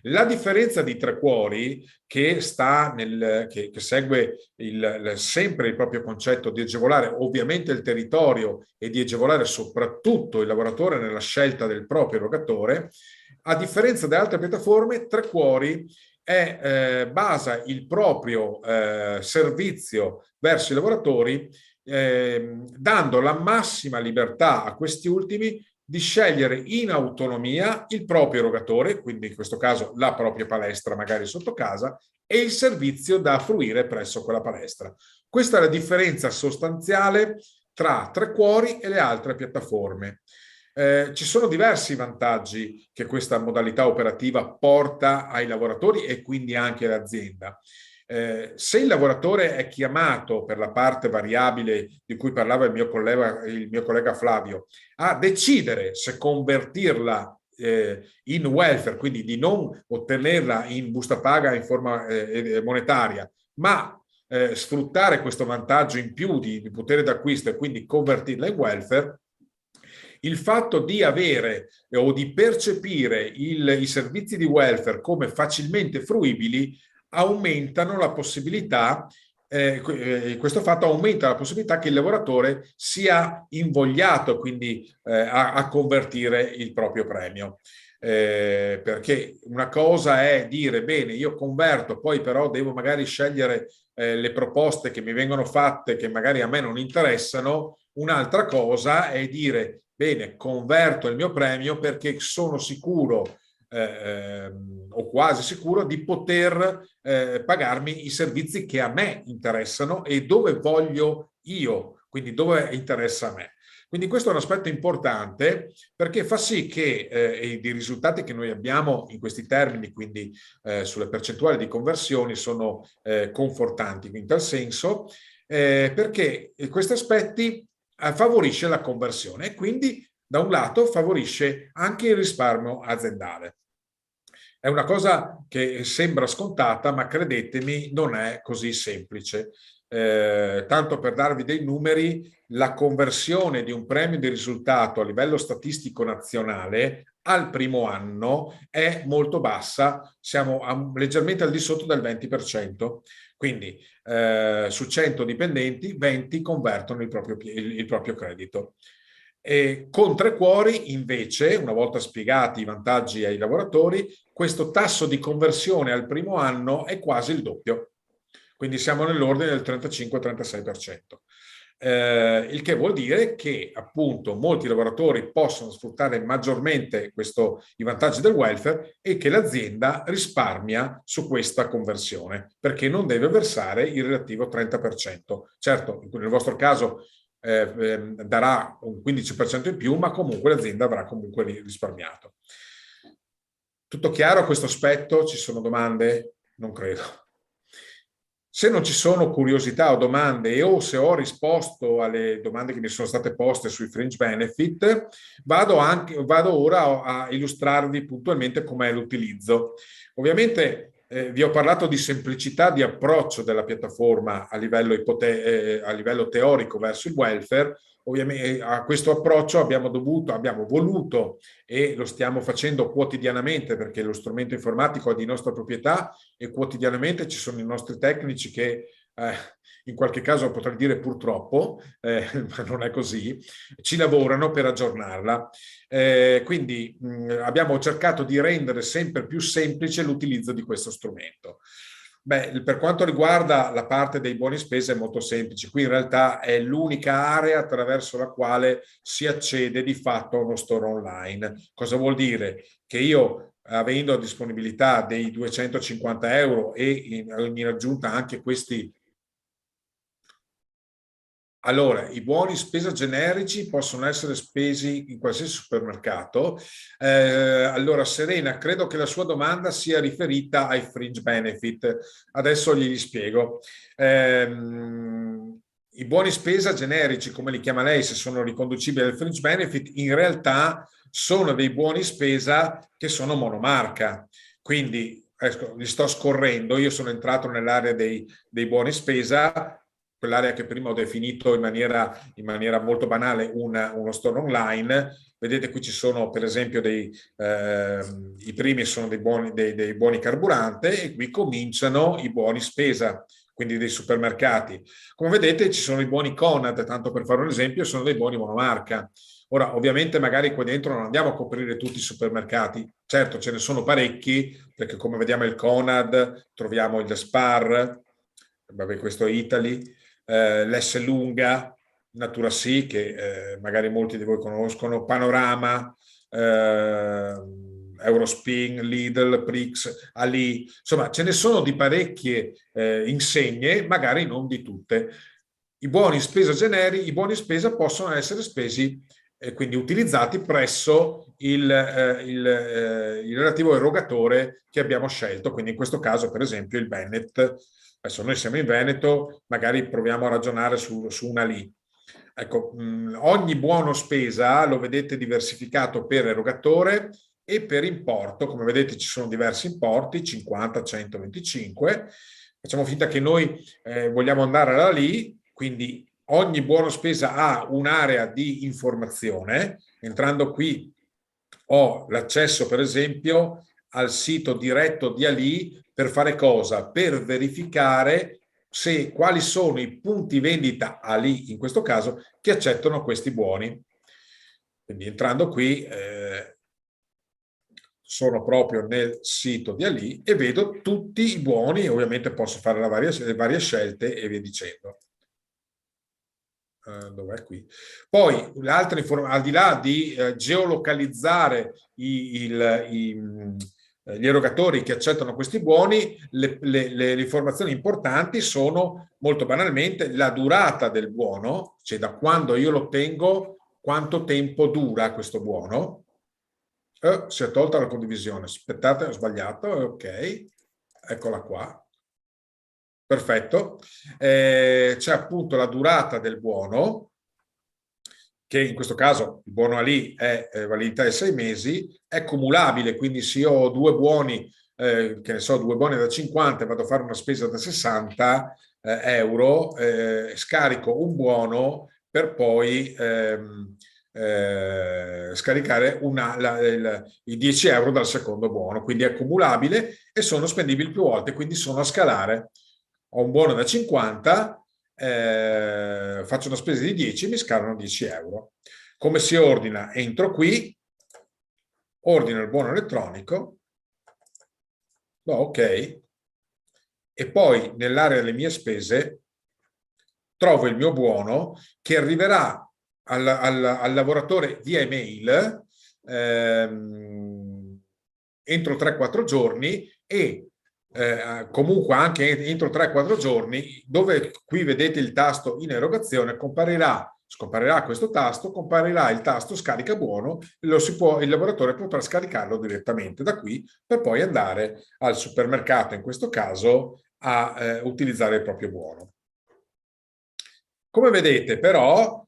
La differenza di Trequori, che segue sempre il proprio concetto di agevolare ovviamente il territorio e di agevolare soprattutto il lavoratore nella scelta del proprio erogatore, a differenza delle altre piattaforme, Trequori basa il proprio servizio verso i lavoratori dando la massima libertà a questi ultimi di scegliere in autonomia il proprio erogatore, quindi in questo caso la propria palestra magari sotto casa, e il servizio da fruire presso quella palestra. Questa è la differenza sostanziale tra Trequori e le altre piattaforme. Ci sono diversi vantaggi che questa modalità operativa porta ai lavoratori e quindi anche all'azienda. Se il lavoratore è chiamato per la parte variabile di cui parlava il mio collega Flavio, a decidere se convertirla in welfare, quindi di non ottenerla in busta paga in forma monetaria, ma sfruttare questo vantaggio in più di potere d'acquisto e quindi convertirla in welfare, il fatto di avere o di percepire i servizi di welfare come facilmente fruibili aumentano la possibilità, questo fatto aumenta la possibilità che il lavoratore sia invogliato quindi a convertire il proprio premio. Perché una cosa è dire bene, io converto, poi però devo magari scegliere le proposte che mi vengono fatte che magari a me non interessano. Un'altra cosa è dire bene, converto il mio premio perché sono sicuro o quasi sicuro di poter pagarmi i servizi che a me interessano e dove voglio io, quindi dove interessa a me. Quindi questo è un aspetto importante perché fa sì che i risultati che noi abbiamo in questi termini, quindi sulle percentuali di conversioni, sono confortanti in tal senso, perché questi aspetti favorisce la conversione e quindi da un lato favorisce anche il risparmio aziendale. È una cosa che sembra scontata, ma credetemi, non è così semplice. Tanto per darvi dei numeri, la conversione di un premio di risultato a livello statistico nazionale al primo anno è molto bassa, siamo leggermente al di sotto del 20%. Quindi su 100 dipendenti, 20 convertono il proprio credito. E con Trequori invece, una volta spiegati i vantaggi ai lavoratori, questo tasso di conversione al primo anno è quasi il doppio, quindi siamo nell'ordine del 35-36%. Il che vuol dire che appunto molti lavoratori possono sfruttare maggiormente i vantaggi del welfare e che l'azienda risparmia su questa conversione perché non deve versare il relativo 30%. Certo, nel vostro caso darà un 15% in più, ma comunque l'azienda avrà comunque risparmiato. Tutto chiaro a questo aspetto? Ci sono domande? Non credo. Se non ci sono curiosità o domande o se ho risposto alle domande che mi sono state poste sui fringe benefit, vado ora a illustrarvi puntualmente com'è l'utilizzo. Ovviamente vi ho parlato di semplicità di approccio della piattaforma a livello teorico verso il welfare. Ovviamente a questo approccio abbiamo voluto e lo stiamo facendo quotidianamente perché lo strumento informatico è di nostra proprietà e quotidianamente ci sono i nostri tecnici che in qualche caso potrei dire purtroppo, ma non è così, ci lavorano per aggiornarla. Quindi abbiamo cercato di rendere sempre più semplice l'utilizzo di questo strumento. Beh, per quanto riguarda la parte dei buoni spesa è molto semplice. Qui in realtà è l'unica area attraverso la quale si accede di fatto a uno store online. Cosa vuol dire? Che io, avendo a disponibilità dei 250 euro e in aggiunta anche questi. Allora, i buoni spesa generici possono essere spesi in qualsiasi supermercato. Allora, Serena, credo che la sua domanda sia riferita ai fringe benefit. Adesso glieli spiego. I buoni spesa generici, come li chiama lei, se sono riconducibili al fringe benefit, in realtà sono dei buoni spesa che sono monomarca. Quindi, li sto scorrendo. Io sono entrato nell'area dei buoni spesa, quell'area che prima ho definito in maniera molto banale uno store online. Vedete qui ci sono per esempio i primi sono dei buoni carburante e qui cominciano i buoni spesa, quindi dei supermercati. Come vedete ci sono i buoni Conad, tanto per fare un esempio, sono dei buoni monomarca. Ora, ovviamente magari qui dentro non andiamo a coprire tutti i supermercati, certo ce ne sono parecchi, perché come vediamo il Conad, troviamo il Spar, vabbè, questo è Italy, l'S Lunga, Natura Sì, che magari molti di voi conoscono, Panorama, Eurospin, Lidl, Prix, Ali, insomma ce ne sono di parecchie insegne, magari non di tutte. I buoni spesa possono essere spesi e quindi utilizzati presso il relativo erogatore che abbiamo scelto, quindi in questo caso per esempio il Bennett. Adesso noi siamo in Veneto, magari proviamo a ragionare su una lì. Ecco, ogni buono spesa lo vedete diversificato per erogatore e per importo. Come vedete ci sono diversi importi, 50, 100, 25. Facciamo finta che noi vogliamo andare da lì, quindi ogni buono spesa ha un'area di informazione. Entrando qui ho l'accesso per esempio al sito diretto di Ali per fare cosa? Per verificare quali sono i punti vendita Ali, in questo caso, che accettano questi buoni. Quindi entrando qui sono proprio nel sito di Ali e vedo tutti i buoni, ovviamente posso fare le varie scelte e via dicendo. Dov'è qui? Poi l'altra informazione, al di là di geolocalizzare gli erogatori che accettano questi buoni, le informazioni importanti sono molto banalmente la durata del buono, cioè da quando io lo ottengo, quanto tempo dura questo buono. Si è tolta la condivisione, aspettate, ho sbagliato, ok, eccola qua. Perfetto, c'è appunto la durata del buono, che in questo caso il buono Ali è validità di 6 mesi, è cumulabile, quindi se io ho due buoni, che ne so, due buoni da 50 e vado a fare una spesa da 60 euro, scarico un buono per poi scaricare i 10 euro dal secondo buono, quindi è cumulabile e sono spendibili più volte, quindi sono a scalare. Ho un buono da 50, faccio una spesa di 10, mi scalano 10 euro. Come si ordina? Entro qui, ordino il buono elettronico, ok, e poi nell'area delle mie spese trovo il mio buono che arriverà al lavoratore via email entro 3-4 giorni e comunque anche entro 3-4 giorni, dove qui vedete il tasto in erogazione, comparirà Scomparirà questo tasto, comparirà il tasto scarica buono, il lavoratore potrà scaricarlo direttamente da qui per poi andare al supermercato, in questo caso, a utilizzare il proprio buono. Come vedete però,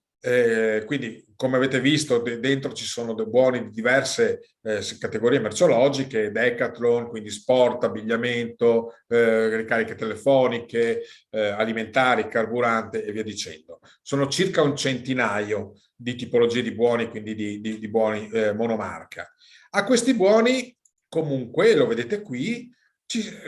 quindi come avete visto dentro ci sono dei buoni di diverse categorie merceologiche, Decathlon, quindi sport, abbigliamento, ricariche telefoniche, alimentari, carburante e via dicendo. Sono circa un centinaio di tipologie di buoni, quindi di buoni monomarca. A questi buoni comunque, lo vedete qui,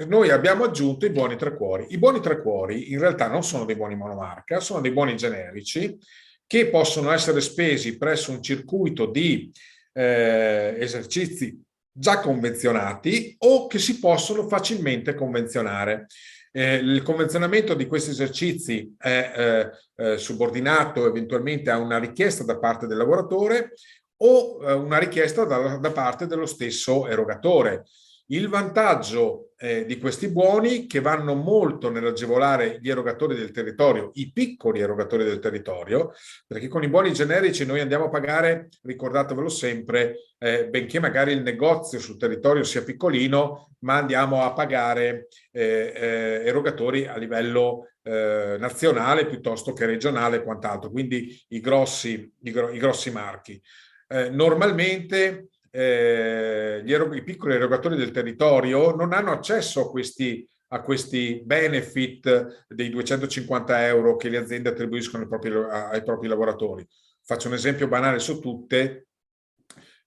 noi abbiamo aggiunto i buoni tre cuori. I buoni tre cuori in realtà non sono dei buoni monomarca, sono dei buoni generici che possono essere spesi presso un circuito di esercizi già convenzionati o che si possono facilmente convenzionare. Il convenzionamento di questi esercizi è subordinato eventualmente a una richiesta da parte del lavoratore o una richiesta da parte dello stesso erogatore. Il vantaggio di questi buoni che vanno molto nell'agevolare gli erogatori del territorio, i piccoli erogatori del territorio, perché con i buoni generici noi andiamo a pagare, ricordatevelo sempre, benché magari il negozio sul territorio sia piccolino, ma andiamo a pagare erogatori a livello nazionale piuttosto che regionale e quant'altro, quindi i grossi marchi. Normalmente i piccoli erogatori del territorio non hanno accesso a questi benefit dei 250 euro che le aziende attribuiscono ai propri lavoratori. Faccio un esempio banale su tutte.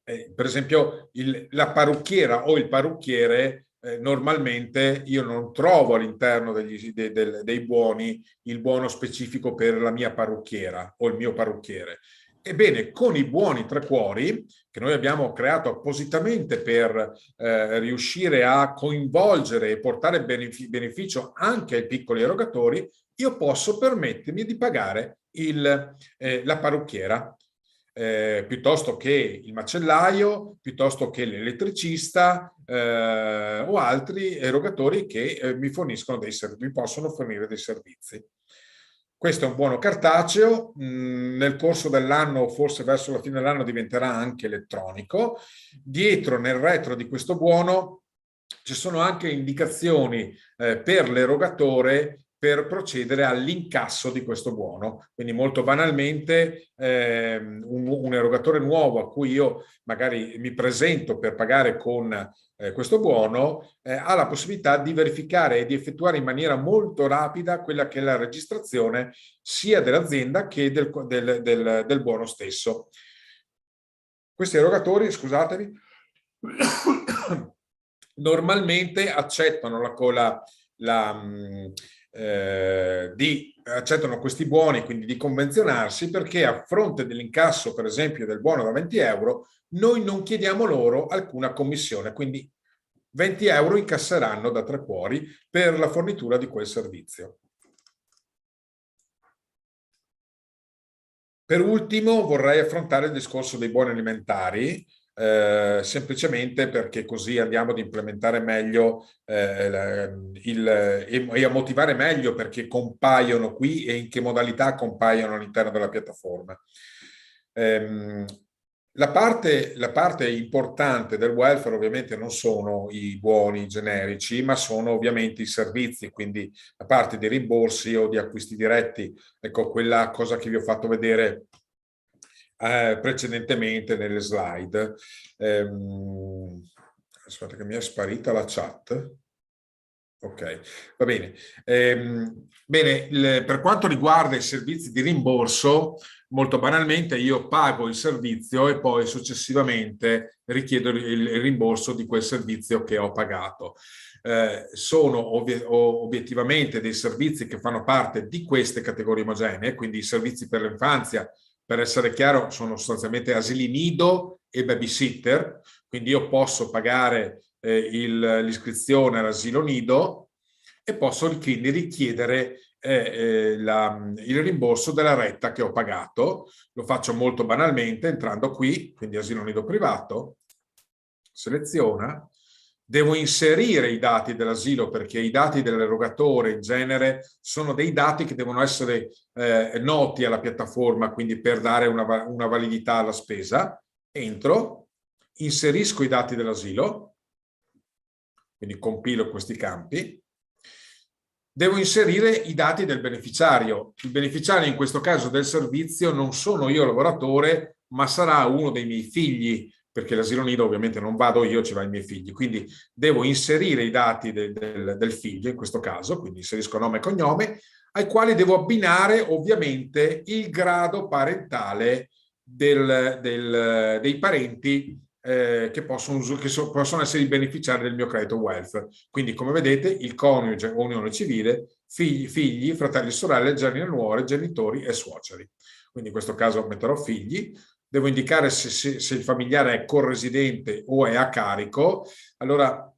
Per esempio la parrucchiera o il parrucchiere, normalmente io non trovo all'interno dei buoni il buono specifico per la mia parrucchiera o il mio parrucchiere. Ebbene, con i buoni tre cuori, che noi abbiamo creato appositamente per riuscire a coinvolgere e portare beneficio anche ai piccoli erogatori, io posso permettermi di pagare la parrucchiera, piuttosto che il macellaio, piuttosto che l'elettricista o altri erogatori che mi possono fornire dei servizi. Questo è un buono cartaceo, nel corso dell'anno, forse verso la fine dell'anno, diventerà anche elettronico. Dietro, nel retro di questo buono, ci sono anche indicazioni per l'erogatore per procedere all'incasso di questo buono. Quindi molto banalmente un erogatore nuovo a cui io magari mi presento per pagare con questo buono ha la possibilità di verificare e di effettuare in maniera molto rapida quella che è la registrazione sia dell'azienda che del buono stesso. Questi erogatori, scusatemi, normalmente accettano accettano questi buoni, quindi di convenzionarsi, perché a fronte dell'incasso, per esempio, del buono da 20 euro, noi non chiediamo loro alcuna commissione, quindi 20 euro incasseranno da tre cuori per la fornitura di quel servizio. Per ultimo vorrei affrontare il discorso dei buoni alimentari, semplicemente perché così andiamo ad implementare meglio e a motivare meglio perché compaiono qui e in che modalità compaiono all'interno della piattaforma. La parte importante del welfare ovviamente non sono i buoni generici, ma sono ovviamente i servizi, quindi la parte dei rimborsi o di acquisti diretti, ecco quella cosa che vi ho fatto vedere precedentemente nelle slide. Aspetta che mi è sparita la chat. Ok, va bene. Bene, per quanto riguarda i servizi di rimborso, molto banalmente io pago il servizio e poi successivamente richiedo il rimborso di quel servizio che ho pagato. Sono obiettivamente dei servizi che fanno parte di queste categorie omogenee, quindi i servizi per l'infanzia, per essere chiaro, sono sostanzialmente asili nido e babysitter, quindi io posso pagare l'iscrizione all'asilo nido e posso quindi richiedere il rimborso della retta che ho pagato. Lo faccio molto banalmente entrando qui, quindi asilo nido privato, seleziona, Devo inserire i dati dell'asilo perché i dati dell'erogatore in genere sono dei dati che devono essere noti alla piattaforma, quindi per dare una validità alla spesa. Entro, inserisco i dati dell'asilo, quindi compilo questi campi. Devo inserire i dati del beneficiario. Il beneficiario in questo caso del servizio non sono io lavoratore, ma sarà uno dei miei figli, perché l'asilo nido ovviamente non vado io, ci vanno i miei figli. Quindi devo inserire i dati del figlio in questo caso, quindi inserisco nome e cognome, ai quali devo abbinare ovviamente il grado parentale dei parenti che possono essere i beneficiari del mio credito welfare. Quindi, come vedete, il coniuge o unione civile, figli, fratelli e sorelle, nuore, genitori e suoceri. Quindi in questo caso metterò figli. Devo indicare se il familiare è corresidente o è a carico. Allora,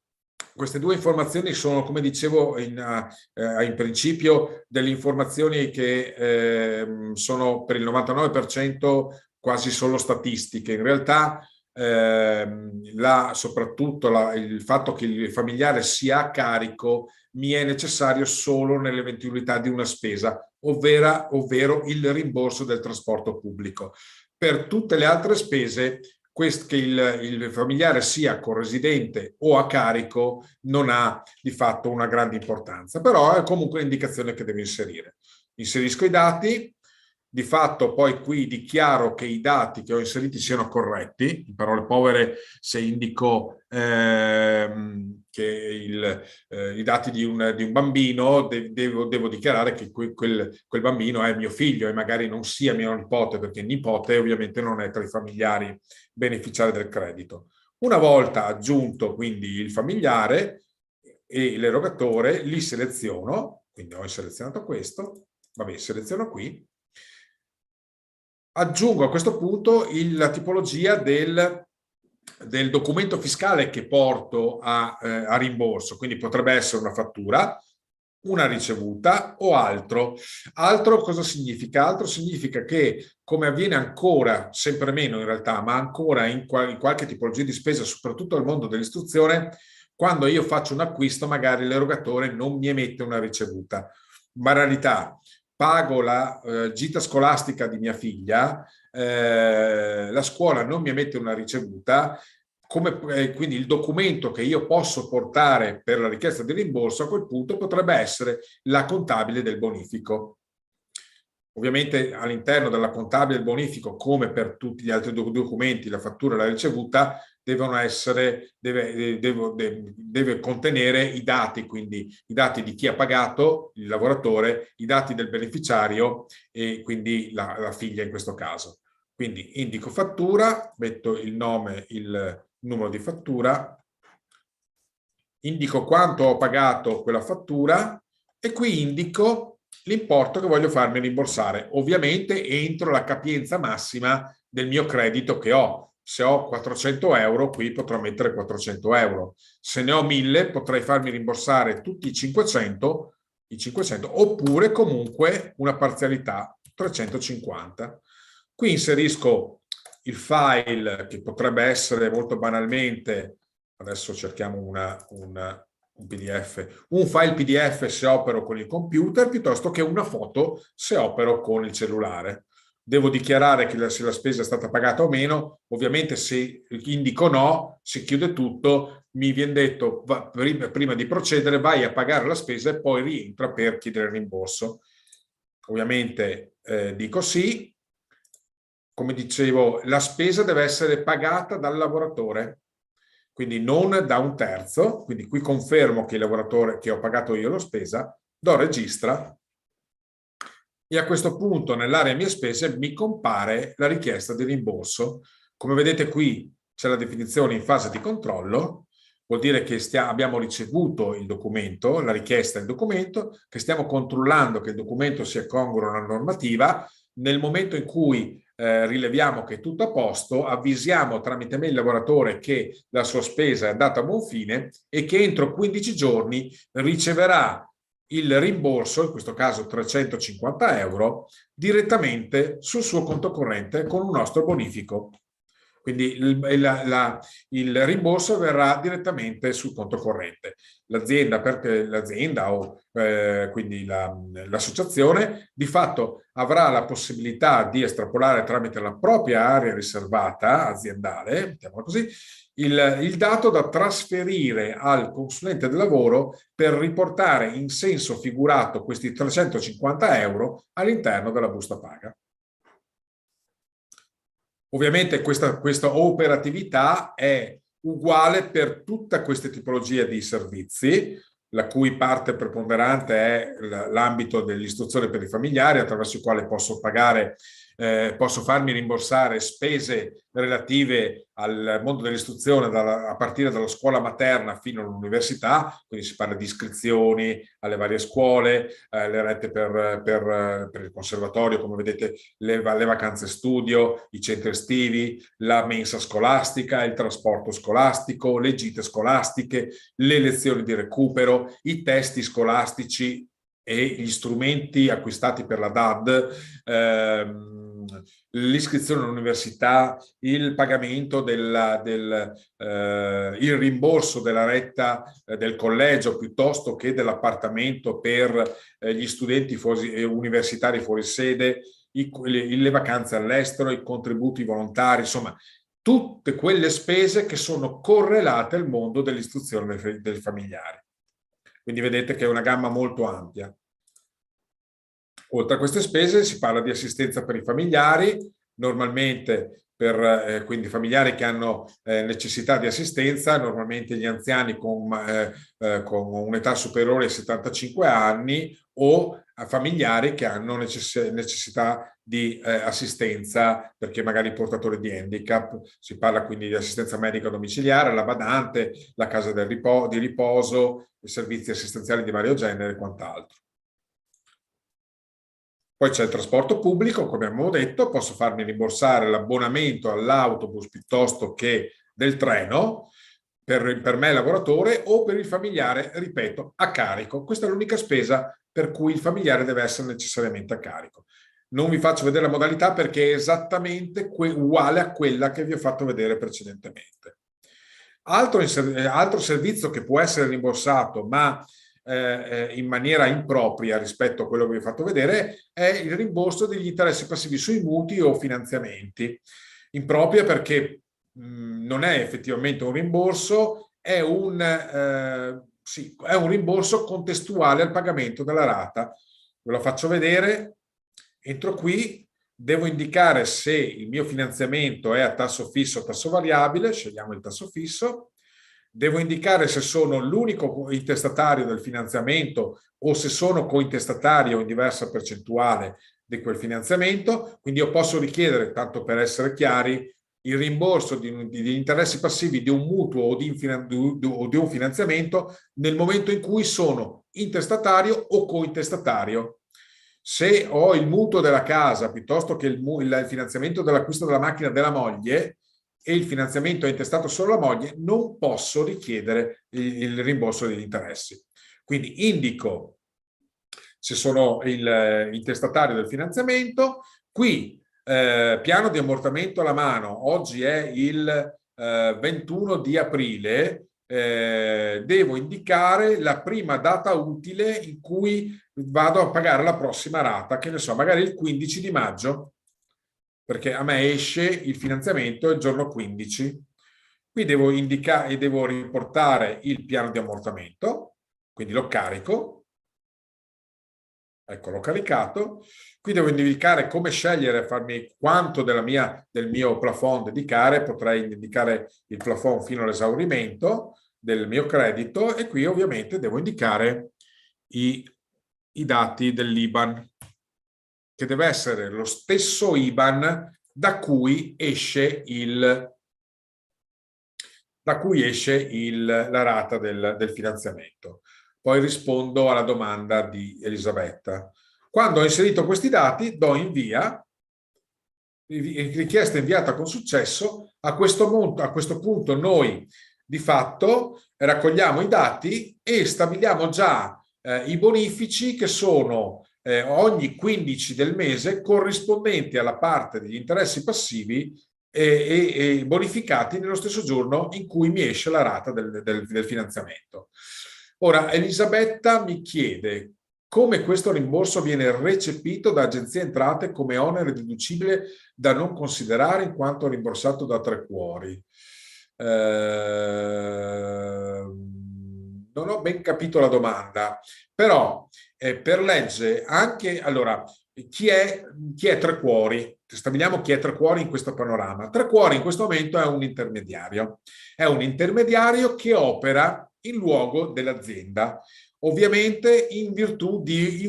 queste due informazioni sono, come dicevo in principio, delle informazioni che sono per il 99% quasi solo statistiche. In realtà soprattutto il fatto che il familiare sia a carico mi è necessario solo nell'eventualità di una spesa, ovvero il rimborso del trasporto pubblico. Per tutte le altre spese, che il familiare sia corresidente o a carico non ha di fatto una grande importanza, però è comunque un'indicazione che devo inserire. Inserisco i dati. Di fatto poi qui dichiaro che i dati che ho inseriti siano corretti, in parole povere se indico che i dati di un bambino devo dichiarare che quel bambino è mio figlio e magari non sia mio nipote, perché il nipote ovviamente non è tra i familiari beneficiari del credito. Una volta aggiunto quindi il familiare e l'erogatore, li seleziono, quindi ho selezionato questo, seleziono qui. Aggiungo a questo punto la tipologia del documento fiscale che porto a rimborso, quindi potrebbe essere una fattura, una ricevuta o altro. Altro cosa significa? Altro significa che, come avviene ancora, sempre meno in realtà, ma ancora in qualche tipologia di spesa, soprattutto nel mondo dell'istruzione, quando io faccio un acquisto magari l'erogatore non mi emette una ricevuta. Banalità. Pago la gita scolastica di mia figlia, la scuola non mi emette una ricevuta, quindi il documento che io posso portare per la richiesta di rimborso a quel punto potrebbe essere la contabile del bonifico. Ovviamente all'interno della contabile del bonifico, come per tutti gli altri documenti, la fattura e la ricevuta deve contenere i dati, quindi i dati di chi ha pagato, il lavoratore, i dati del beneficiario e quindi la figlia in questo caso. Quindi indico fattura, metto il nome, il numero di fattura, indico quanto ho pagato quella fattura e qui indico l'importo che voglio farmi rimborsare. Ovviamente entro la capienza massima del mio credito che ho. Se ho 400 euro, qui potrò mettere 400 euro. Se ne ho 1000, potrei farmi rimborsare tutti i 500, oppure comunque una parzialità 350. Qui inserisco il file che potrebbe essere molto banalmente, adesso cerchiamo un PDF, un file PDF se opero con il computer piuttosto che una foto se opero con il cellulare. Devo dichiarare che se la spesa è stata pagata o meno. Ovviamente se indico no, si chiude tutto, mi viene detto prima di procedere vai a pagare la spesa e poi rientra per chiedere il rimborso. Ovviamente dico sì. Come dicevo, la spesa deve essere pagata dal lavoratore, quindi non da un terzo. Quindi qui confermo che il lavoratore, che ho pagato io la spesa, do registra e a questo punto nell'area mie spese mi compare la richiesta di rimborso. Come vedete qui c'è la definizione in fase di controllo, vuol dire che abbiamo ricevuto il documento, la richiesta del documento, che stiamo controllando che il documento sia congruo alla normativa. Nel momento in cui rileviamo che è tutto a posto, avvisiamo tramite me il lavoratore che la sua spesa è andata a buon fine e che entro 15 giorni riceverà il rimborso, in questo caso 350 euro, direttamente sul suo conto corrente con un nostro bonifico. Quindi il rimborso verrà direttamente sul conto corrente. L'azienda, perché l'azienda o quindi l'associazione, di fatto avrà la possibilità di estrapolare tramite la propria area riservata aziendale, mettiamola così, il dato da trasferire al consulente del lavoro per riportare in senso figurato questi 350 euro all'interno della busta paga. Ovviamente questa operatività è uguale per tutte queste tipologie di servizi, la cui parte preponderante è l'ambito dell'istruzione per i familiari, attraverso il quale posso pagare, posso farmi rimborsare spese relative al mondo dell'istruzione a partire dalla scuola materna fino all'università, quindi si parla di iscrizioni alle varie scuole, le rette per il conservatorio, come vedete, le vacanze studio, i centri estivi, la mensa scolastica, il trasporto scolastico, le gite scolastiche, le lezioni di recupero, i testi scolastici e gli strumenti acquistati per la DAD, l'iscrizione all'università, il pagamento il rimborso della retta del collegio piuttosto che dell'appartamento per gli studenti universitari fuori sede, le vacanze all'estero, i contributi volontari, insomma, tutte quelle spese che sono correlate al mondo dell'istruzione dei familiari. Quindi vedete che è una gamma molto ampia. Oltre a queste spese si parla di assistenza per i familiari, normalmente per quindi familiari che hanno necessità di assistenza, normalmente gli anziani con un'età superiore ai 75 anni o a familiari che hanno necessità di assistenza perché magari portatori di handicap. Si parla quindi di assistenza medica domiciliare, la badante, la casa di riposo, i servizi assistenziali di vario genere e quant'altro. Poi c'è il trasporto pubblico, come abbiamo detto, posso farmi rimborsare l'abbonamento all'autobus piuttosto che del treno per me lavoratore o per il familiare, ripeto, a carico. Questa è l'unica spesa per cui il familiare deve essere necessariamente a carico. Non vi faccio vedere la modalità perché è esattamente uguale a quella che vi ho fatto vedere precedentemente. Altro servizio che può essere rimborsato, ma in maniera impropria rispetto a quello che vi ho fatto vedere, è il rimborso degli interessi passivi sui mutui o finanziamenti. Impropria perché non è effettivamente un rimborso, è un rimborso contestuale al pagamento della rata. Ve lo faccio vedere. Entro qui, devo indicare se il mio finanziamento è a tasso fisso o tasso variabile, scegliamo il tasso fisso. Devo indicare se sono l'unico intestatario del finanziamento o se sono cointestatario in diversa percentuale di quel finanziamento. Quindi io posso richiedere, tanto per essere chiari, il rimborso di interessi passivi di un mutuo o di un finanziamento nel momento in cui sono intestatario o cointestatario. Se ho il mutuo della casa piuttosto che il finanziamento dell'acquisto della macchina della moglie, e il finanziamento è intestato solo alla moglie, non posso richiedere il rimborso degli interessi. Quindi indico se sono il intestatario del finanziamento. Qui piano di ammortamento alla mano, oggi è il 21 di aprile, devo indicare la prima data utile in cui vado a pagare la prossima rata, che ne so, magari il 15 di maggio, perché a me esce il finanziamento il giorno 15. Qui devo indicare e devo riportare il piano di ammortamento, quindi lo carico. Ecco, l'ho caricato. Qui devo indicare come scegliere, farmi quanto del mio plafond dedicare. Potrei indicare il plafond fino all'esaurimento del mio credito e qui ovviamente devo indicare i dati dell'IBAN, che deve essere lo stesso IBAN da cui esce la rata del finanziamento. Poi rispondo alla domanda di Elisabetta. Quando ho inserito questi dati, do invia, richiesta inviata con successo. A questo punto noi di fatto raccogliamo i dati e stabiliamo già i bonifici che sono ogni 15 del mese corrispondenti alla parte degli interessi passivi e bonificati nello stesso giorno in cui mi esce la rata del finanziamento. Ora, Elisabetta mi chiede come questo rimborso viene recepito da Agenzia Entrate come onere deducibile da non considerare in quanto rimborsato da Tre Cuori. Non ho ben capito la domanda, però per legge anche, allora, chi è Tre Cuori? Stabiliamo chi è Tre Cuori in questo panorama. Tre Cuori in questo momento è un intermediario che opera in luogo dell'azienda, ovviamente in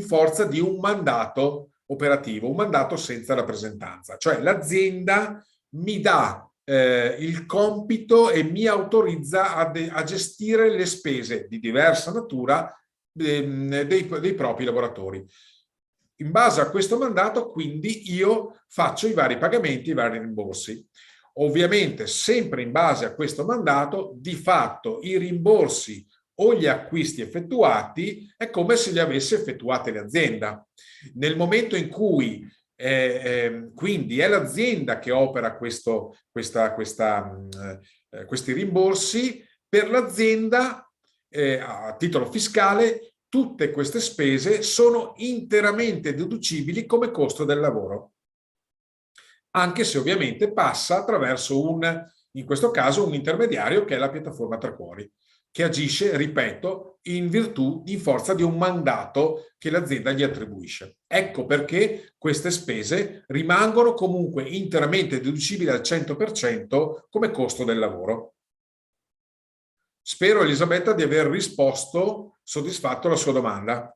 forza di un mandato operativo, un mandato senza rappresentanza, cioè l'azienda mi dà il compito e mi autorizza a gestire le spese di diversa natura dei propri lavoratori. In base a questo mandato, quindi, io faccio i vari pagamenti, i vari rimborsi. Ovviamente, sempre in base a questo mandato, di fatto i rimborsi o gli acquisti effettuati è come se li avesse effettuati l'azienda. Nel momento in cui quindi è l'azienda che opera questi rimborsi, per l'azienda a titolo fiscale tutte queste spese sono interamente deducibili come costo del lavoro, anche se ovviamente passa attraverso in questo caso un intermediario che è la piattaforma Tre Cuori, che agisce, ripeto, in forza di un mandato che l'azienda gli attribuisce. Ecco perché queste spese rimangono comunque interamente deducibili al 100% come costo del lavoro. Spero, Elisabetta, di aver soddisfatto la sua domanda.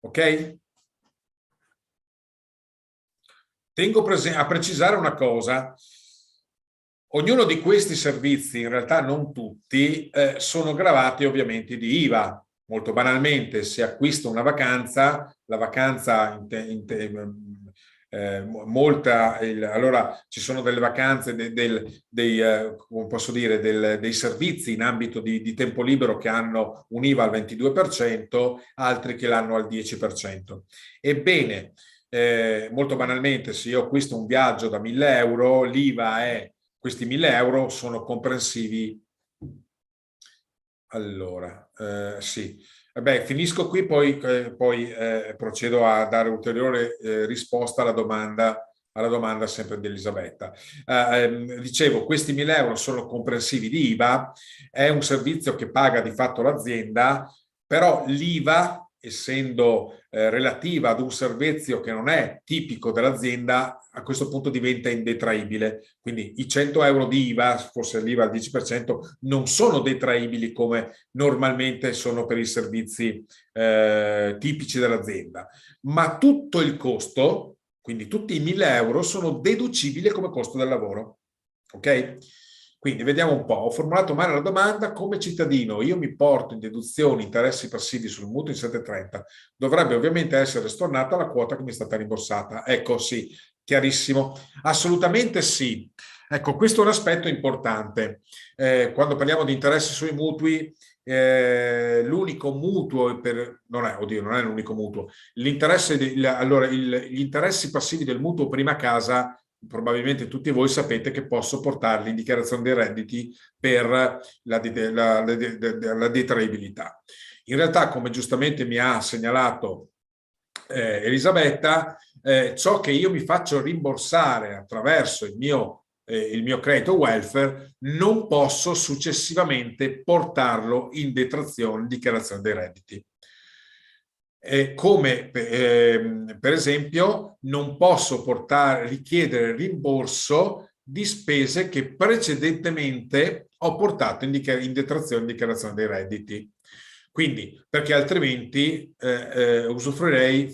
Ok? Tengo a precisare una cosa. Ognuno di questi servizi, in realtà non tutti, sono gravati ovviamente di IVA. Molto banalmente, se acquisto una vacanza, la vacanza allora ci sono delle vacanze come posso dire, dei servizi in ambito di tempo libero che hanno un IVA al 22%, altri che l'hanno al 10%. Ebbene, molto banalmente, se io acquisto un viaggio da 1.000 euro, l'IVA questi 1.000 euro sono comprensivi. Allora, sì. Vabbè, finisco qui, poi procedo a dare ulteriore risposta alla domanda sempre di Elisabetta. Dicevo, questi 1.000 euro sono comprensivi di IVA, è un servizio che paga di fatto l'azienda, però l'IVA, essendo relativa ad un servizio che non è tipico dell'azienda, a questo punto diventa indetraibile. Quindi i 100 euro di IVA, forse l'IVA al 10%, non sono detraibili come normalmente sono per i servizi tipici dell'azienda. Ma tutto il costo, quindi tutti i 1.000 euro, sono deducibili come costo del lavoro. Ok? Quindi vediamo un po', ho formulato male la domanda: come cittadino io mi porto in deduzione interessi passivi sul mutuo in 730, dovrebbe ovviamente essere stornata la quota che mi è stata rimborsata. Ecco, sì, chiarissimo, assolutamente sì. Ecco, questo è un aspetto importante. Quando parliamo di interessi sui mutui, l'unico mutuo non è l'unico mutuo, allora gli interessi passivi del mutuo prima casa, probabilmente tutti voi sapete che posso portarli in dichiarazione dei redditi per la detraibilità. In realtà, come giustamente mi ha segnalato Elisabetta, ciò che io mi faccio rimborsare attraverso il mio credito welfare non posso successivamente portarlo in detrazione, in dichiarazione dei redditi. Come per esempio non posso richiedere rimborso di spese che precedentemente ho portato in detrazione in dichiarazione dei redditi. Quindi, perché altrimenti usufruirei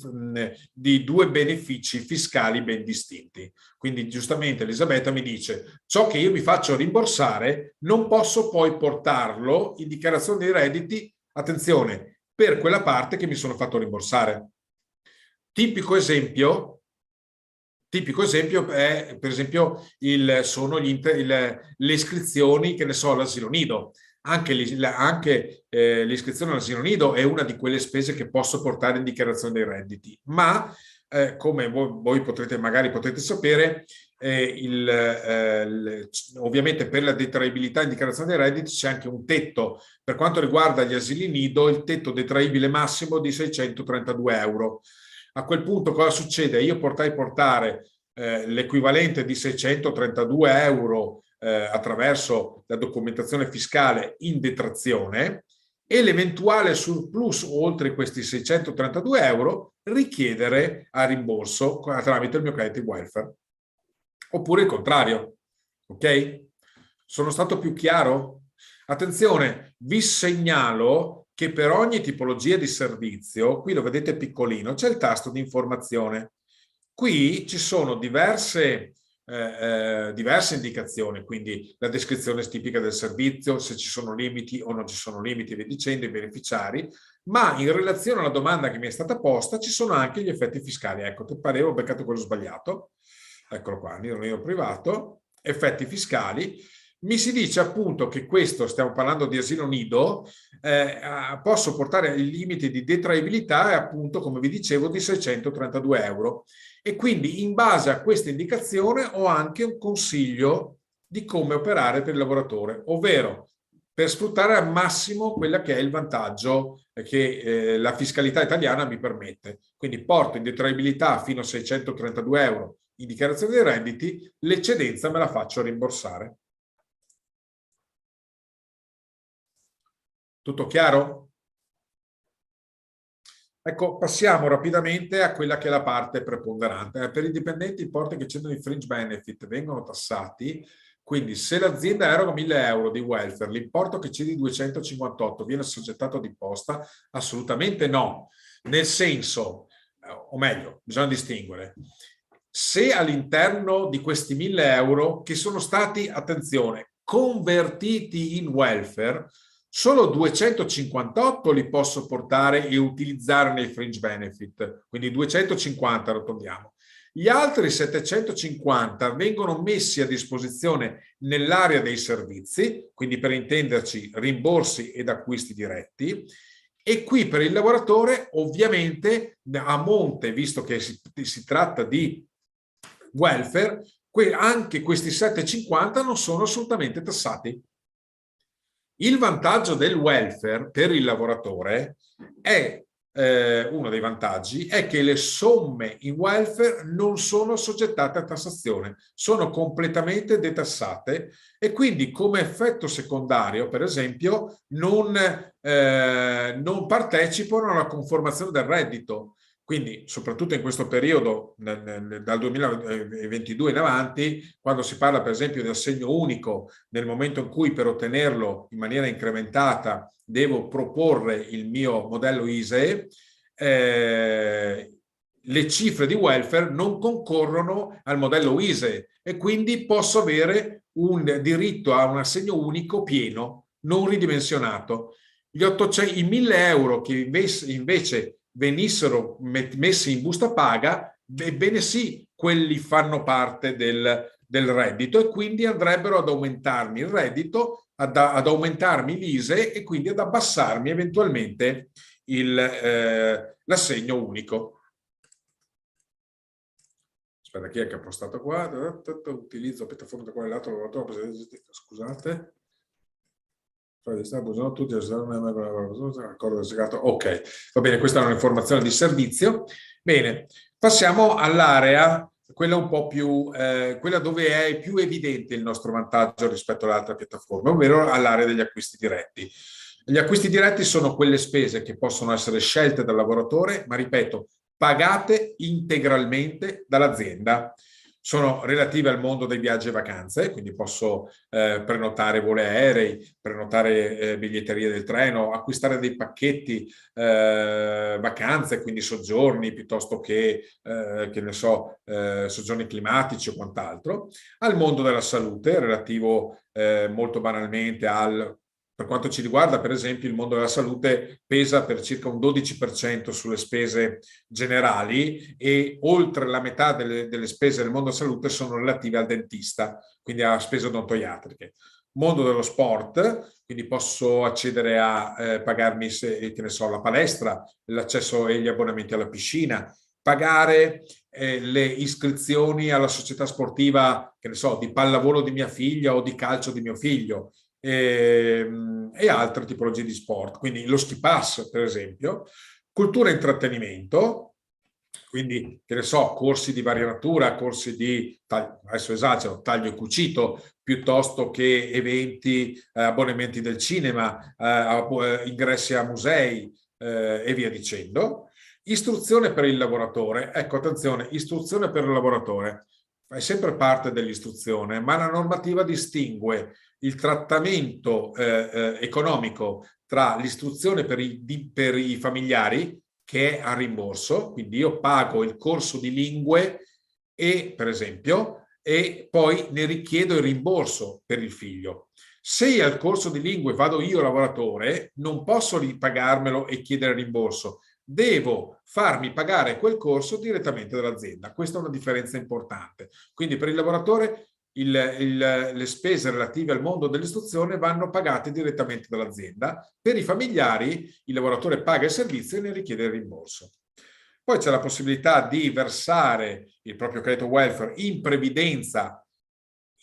di due benefici fiscali ben distinti. Quindi giustamente Elisabetta mi dice: ciò che io mi faccio rimborsare non posso poi portarlo in dichiarazione dei redditi, attenzione, per quella parte che mi sono fatto rimborsare. Tipico esempio è, per esempio, sono le iscrizioni, che ne so, all'asilo nido. Anche l'iscrizione all'asilo nido è una di quelle spese che posso portare in dichiarazione dei redditi, ma come voi magari potete sapere, ovviamente per la detraibilità in dichiarazione dei redditi c'è anche un tetto. Per quanto riguarda gli asili nido, il tetto detraibile massimo di 632 euro. A quel punto cosa succede? Io portai portare l'equivalente di 632 euro attraverso la documentazione fiscale in detrazione e l'eventuale surplus oltre questi 632 euro richiedere a rimborso tramite il mio credit welfare. Oppure il contrario, ok? Sono stato più chiaro? Attenzione, vi segnalo che per ogni tipologia di servizio, qui lo vedete piccolino, c'è il tasto di informazione. Qui ci sono diverse indicazioni, quindi la descrizione tipica del servizio, se ci sono limiti o non ci sono limiti, via dicendo, i beneficiari, ma in relazione alla domanda che mi è stata posta ci sono anche gli effetti fiscali. Ecco, ti pareva ho beccato quello sbagliato. Eccolo qua, nero privato, effetti fiscali. Mi si dice appunto che questo, stiamo parlando di asilo nido, posso portare il limite di detraibilità appunto, come vi dicevo, di 632 euro. E quindi in base a questa indicazione ho anche un consiglio di come operare per il lavoratore, ovvero per sfruttare al massimo quella che è il vantaggio che la fiscalità italiana mi permette. Quindi porto in detraibilità fino a 632 euro in dichiarazione dei redditi, l'eccedenza me la faccio rimborsare. Tutto chiaro? Ecco, passiamo rapidamente a quella che è la parte preponderante. Per i dipendenti, i importi che eccedono i fringe benefit vengono tassati. Quindi se l'azienda eroga 1.000 euro di welfare, l'importo che eccede di 258 viene assoggettato ad imposta? Assolutamente no. Nel senso, o meglio, bisogna distinguere. Se all'interno di questi 1.000 euro che sono stati, attenzione, convertiti in welfare, solo 258 li posso portare e utilizzare nei fringe benefit, quindi 250 arrotondiamo. Gli altri 750 vengono messi a disposizione nell'area dei servizi, quindi per intenderci rimborsi ed acquisti diretti, e qui per il lavoratore ovviamente a monte, visto che si tratta di welfare, anche questi 750 non sono assolutamente tassati. Il vantaggio del welfare per il lavoratore è, uno dei vantaggi, è che le somme in welfare non sono assoggettate a tassazione, sono completamente detassate e quindi come effetto secondario, per esempio, non partecipano alla conformazione del reddito. Quindi, soprattutto in questo periodo, dal 2022 in avanti, quando si parla per esempio di assegno unico, nel momento in cui per ottenerlo in maniera incrementata devo proporre il mio modello ISEE, le cifre di welfare non concorrono al modello ISEE e quindi posso avere un diritto a un assegno unico pieno, non ridimensionato. I 1.000 euro che invece venissero messi in busta paga, ebbene sì, quelli fanno parte del reddito e quindi andrebbero ad aumentarmi il reddito, ad aumentarmi l'ISEE e quindi ad abbassarmi eventualmente l'assegno unico. Aspetta, chi è che ha postato qua? Utilizzo piattaforma da quale lato lavoratore, scusate. Tutti ok, va bene, questa è un'informazione di servizio. Bene, passiamo all'area, quella un po' più, quella dove è più evidente il nostro vantaggio rispetto all'altra piattaforma, ovvero all'area degli acquisti diretti. Gli acquisti diretti sono quelle spese che possono essere scelte dal lavoratore, ma ripeto, pagate integralmente dall'azienda. Sono relative al mondo dei viaggi e vacanze, quindi posso prenotare voli aerei, prenotare biglietterie del treno, acquistare dei pacchetti vacanze, quindi soggiorni piuttosto che ne so, soggiorni climatici o quant'altro. Al mondo della salute, relativo molto banalmente per quanto ci riguarda, per esempio, il mondo della salute pesa per circa un 12% sulle spese generali e oltre la metà delle spese del mondo della salute sono relative al dentista, quindi a spese odontoiatriche. mondo dello sport, quindi posso accedere a pagarmi, che ne so, la palestra, l'accesso e gli abbonamenti alla piscina, pagare le iscrizioni alla società sportiva, che ne so, di pallavolo di mia figlia o di calcio di mio figlio, e altre tipologie di sport. Quindi lo ski pass, per esempio, cultura e intrattenimento, quindi, che ne so, corsi di varia natura, corsi di, adesso esagero, taglio e cucito, piuttosto che eventi, abbonamenti del cinema, ingressi a musei e via dicendo. Istruzione per il lavoratore. Ecco, attenzione, istruzione per il lavoratore è sempre parte dell'istruzione, ma la normativa distingue il trattamento economico tra l'istruzione per i familiari, che è a rimborso, quindi io pago il corso di lingue e, per esempio, e poi ne richiedo il rimborso per il figlio. Se al corso di lingue vado io lavoratore, non posso ripagarmelo e chiedere rimborso, devo farmi pagare quel corso direttamente dall'azienda. Questa è una differenza importante. Quindi per il lavoratore le spese relative al mondo dell'istruzione vanno pagate direttamente dall'azienda. Per i familiari il lavoratore paga il servizio e ne richiede il rimborso. Poi c'è la possibilità di versare il proprio credito welfare in previdenza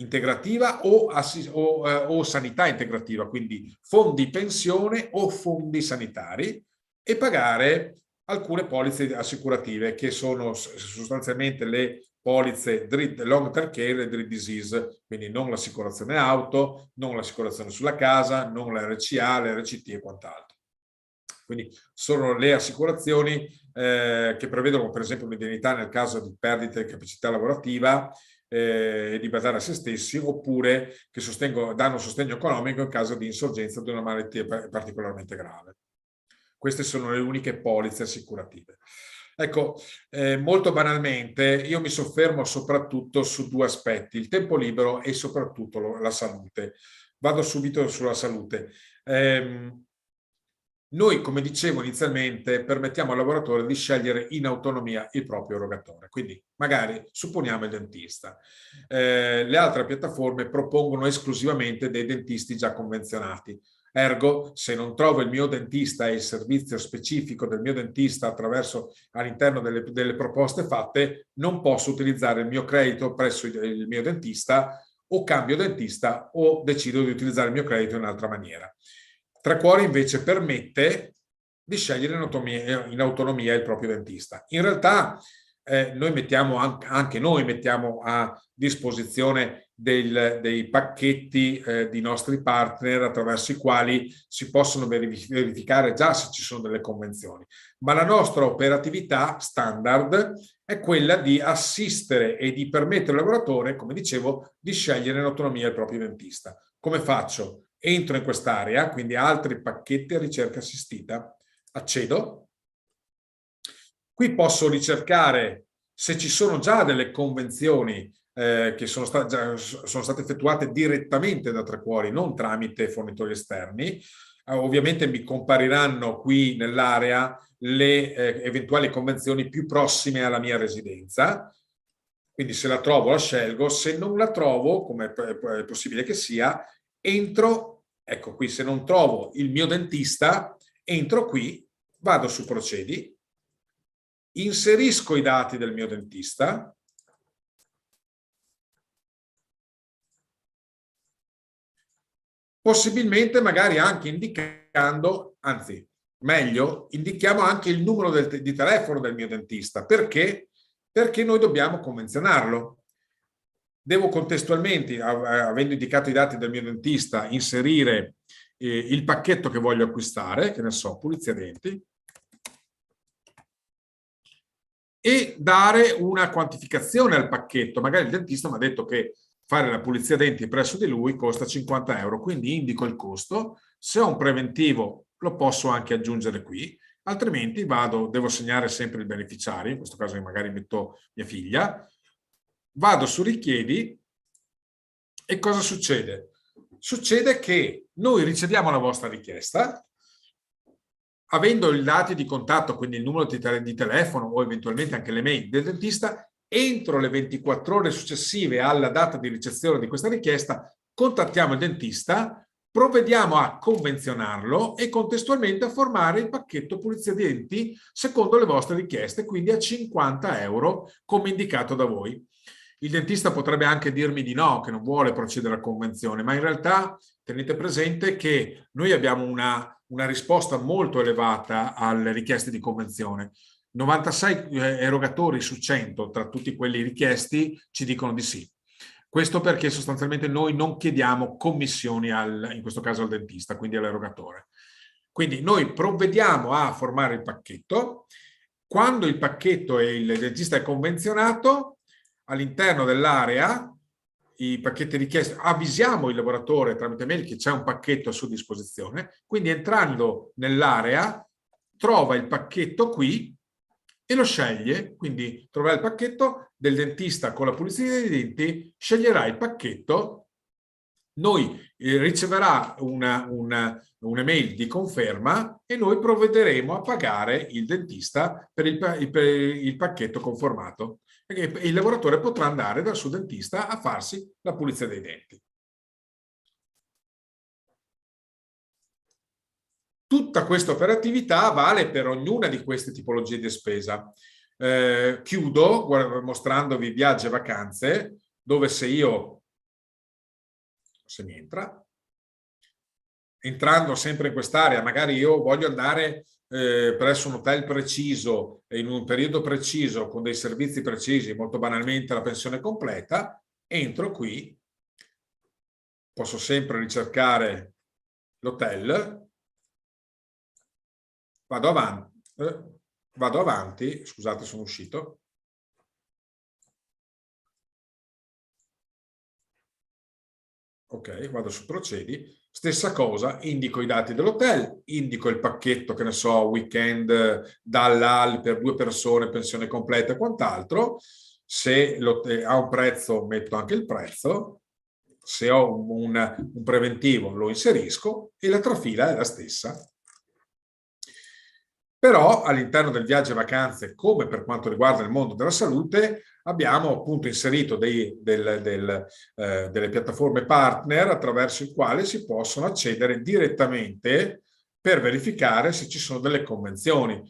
integrativa o sanità integrativa, quindi fondi pensione o fondi sanitari, e pagare alcune polizze assicurative che sono sostanzialmente le polizze long term care e disease, quindi non l'assicurazione auto, non l'assicurazione sulla casa, non la RCA, l'RCT e quant'altro. Quindi sono le assicurazioni che prevedono per esempio un'indennità nel caso di perdita di capacità lavorativa e di badare a se stessi, oppure che danno sostegno economico in caso di insorgenza di una malattia particolarmente grave. Queste sono le uniche polizze assicurative. Ecco, molto banalmente, io mi soffermo soprattutto su due aspetti, il tempo libero e soprattutto la salute. Vado subito sulla salute. Noi, come dicevo inizialmente, permettiamo al lavoratore di scegliere in autonomia il proprio erogatore. Quindi, magari, supponiamo il dentista. Le altre piattaforme propongono esclusivamente dei dentisti già convenzionati. Ergo, se non trovo il mio dentista e il servizio specifico del mio dentista all'interno delle proposte fatte, non posso utilizzare il mio credito presso il mio dentista, o cambio dentista o decido di utilizzare il mio credito in un'altra maniera. Tre Cuori invece permette di scegliere in autonomia il proprio dentista. In realtà anche noi mettiamo a disposizione dei pacchetti di nostri partner attraverso i quali si possono verificare già se ci sono delle convenzioni, ma la nostra operatività standard è quella di assistere e di permettere al lavoratore, come dicevo, di scegliere in autonomia il proprio dentista. Come faccio? Entro in quest'area, quindi altri pacchetti a ricerca assistita, accedo. Qui posso ricercare se ci sono già delle convenzioni che sono state effettuate direttamente da Tre Cuori, non tramite fornitori esterni. Ovviamente mi compariranno qui nell'area le eventuali convenzioni più prossime alla mia residenza. Quindi se la trovo la scelgo, se non la trovo, come è possibile che sia, entro, ecco qui, se non trovo il mio dentista, entro qui, vado su Procedi, inserisco i dati del mio dentista, possibilmente magari anche indicando, anzi, meglio, indichiamo anche il numero di telefono del mio dentista. Perché? Perché noi dobbiamo convenzionarlo. Devo contestualmente, avendo indicato i dati del mio dentista, inserire il pacchetto che voglio acquistare, che ne so, pulizia denti, e dare una quantificazione al pacchetto. Magari il dentista mi ha detto che fare la pulizia denti presso di lui costa 50 euro, quindi indico il costo. Se ho un preventivo lo posso anche aggiungere qui, altrimenti devo segnare sempre il beneficiario, in questo caso magari metto mia figlia, vado su richiedi e cosa succede? Succede che noi riceviamo la vostra richiesta, avendo i dati di contatto, quindi il numero di telefono o eventualmente anche le mail del dentista, entro le 24 ore successive alla data di ricezione di questa richiesta contattiamo il dentista, provvediamo a convenzionarlo e contestualmente a formare il pacchetto pulizia denti secondo le vostre richieste, quindi a 50 euro come indicato da voi. Il dentista potrebbe anche dirmi di no, che non vuole procedere a convenzione, ma in realtà tenete presente che noi abbiamo una risposta molto elevata alle richieste di convenzione. 96 erogatori su 100 tra tutti quelli richiesti ci dicono di sì. Questo perché sostanzialmente noi non chiediamo commissioni in questo caso al dentista, quindi all'erogatore. Quindi noi provvediamo a formare il pacchetto. Quando il pacchetto e il dentista è convenzionato, all'interno dell'area, i pacchetti richiesti, avvisiamo il lavoratore tramite mail che c'è un pacchetto a sua disposizione, quindi entrando nell'area trova il pacchetto qui e lo sceglie, quindi troverà il pacchetto del dentista con la pulizia dei denti, sceglierà il pacchetto, noi riceverà un'email di conferma e noi provvederemo a pagare il dentista per il pacchetto conformato. E il lavoratore potrà andare dal suo dentista a farsi la pulizia dei denti. Tutta questa operatività vale per ognuna di queste tipologie di spesa. Chiudo mostrandovi viaggi e vacanze, dove se mi entra, entrando sempre in quest'area, magari io voglio andare presso un hotel preciso e in un periodo preciso con dei servizi precisi, molto banalmente la pensione completa, entro qui, posso sempre ricercare l'hotel, vado avanti, scusate sono uscito, ok, vado su procedi, stessa cosa, indico i dati dell'hotel, indico il pacchetto, che ne so, weekend dall'AL per 2 persone, pensione completa e quant'altro. Se ha un prezzo, metto anche il prezzo. Se ho un preventivo, lo inserisco e la trafila è la stessa. Però all'interno del viaggio e vacanze, come per quanto riguarda il mondo della salute, abbiamo appunto inserito delle piattaforme partner attraverso i quali si possono accedere direttamente per verificare se ci sono delle convenzioni.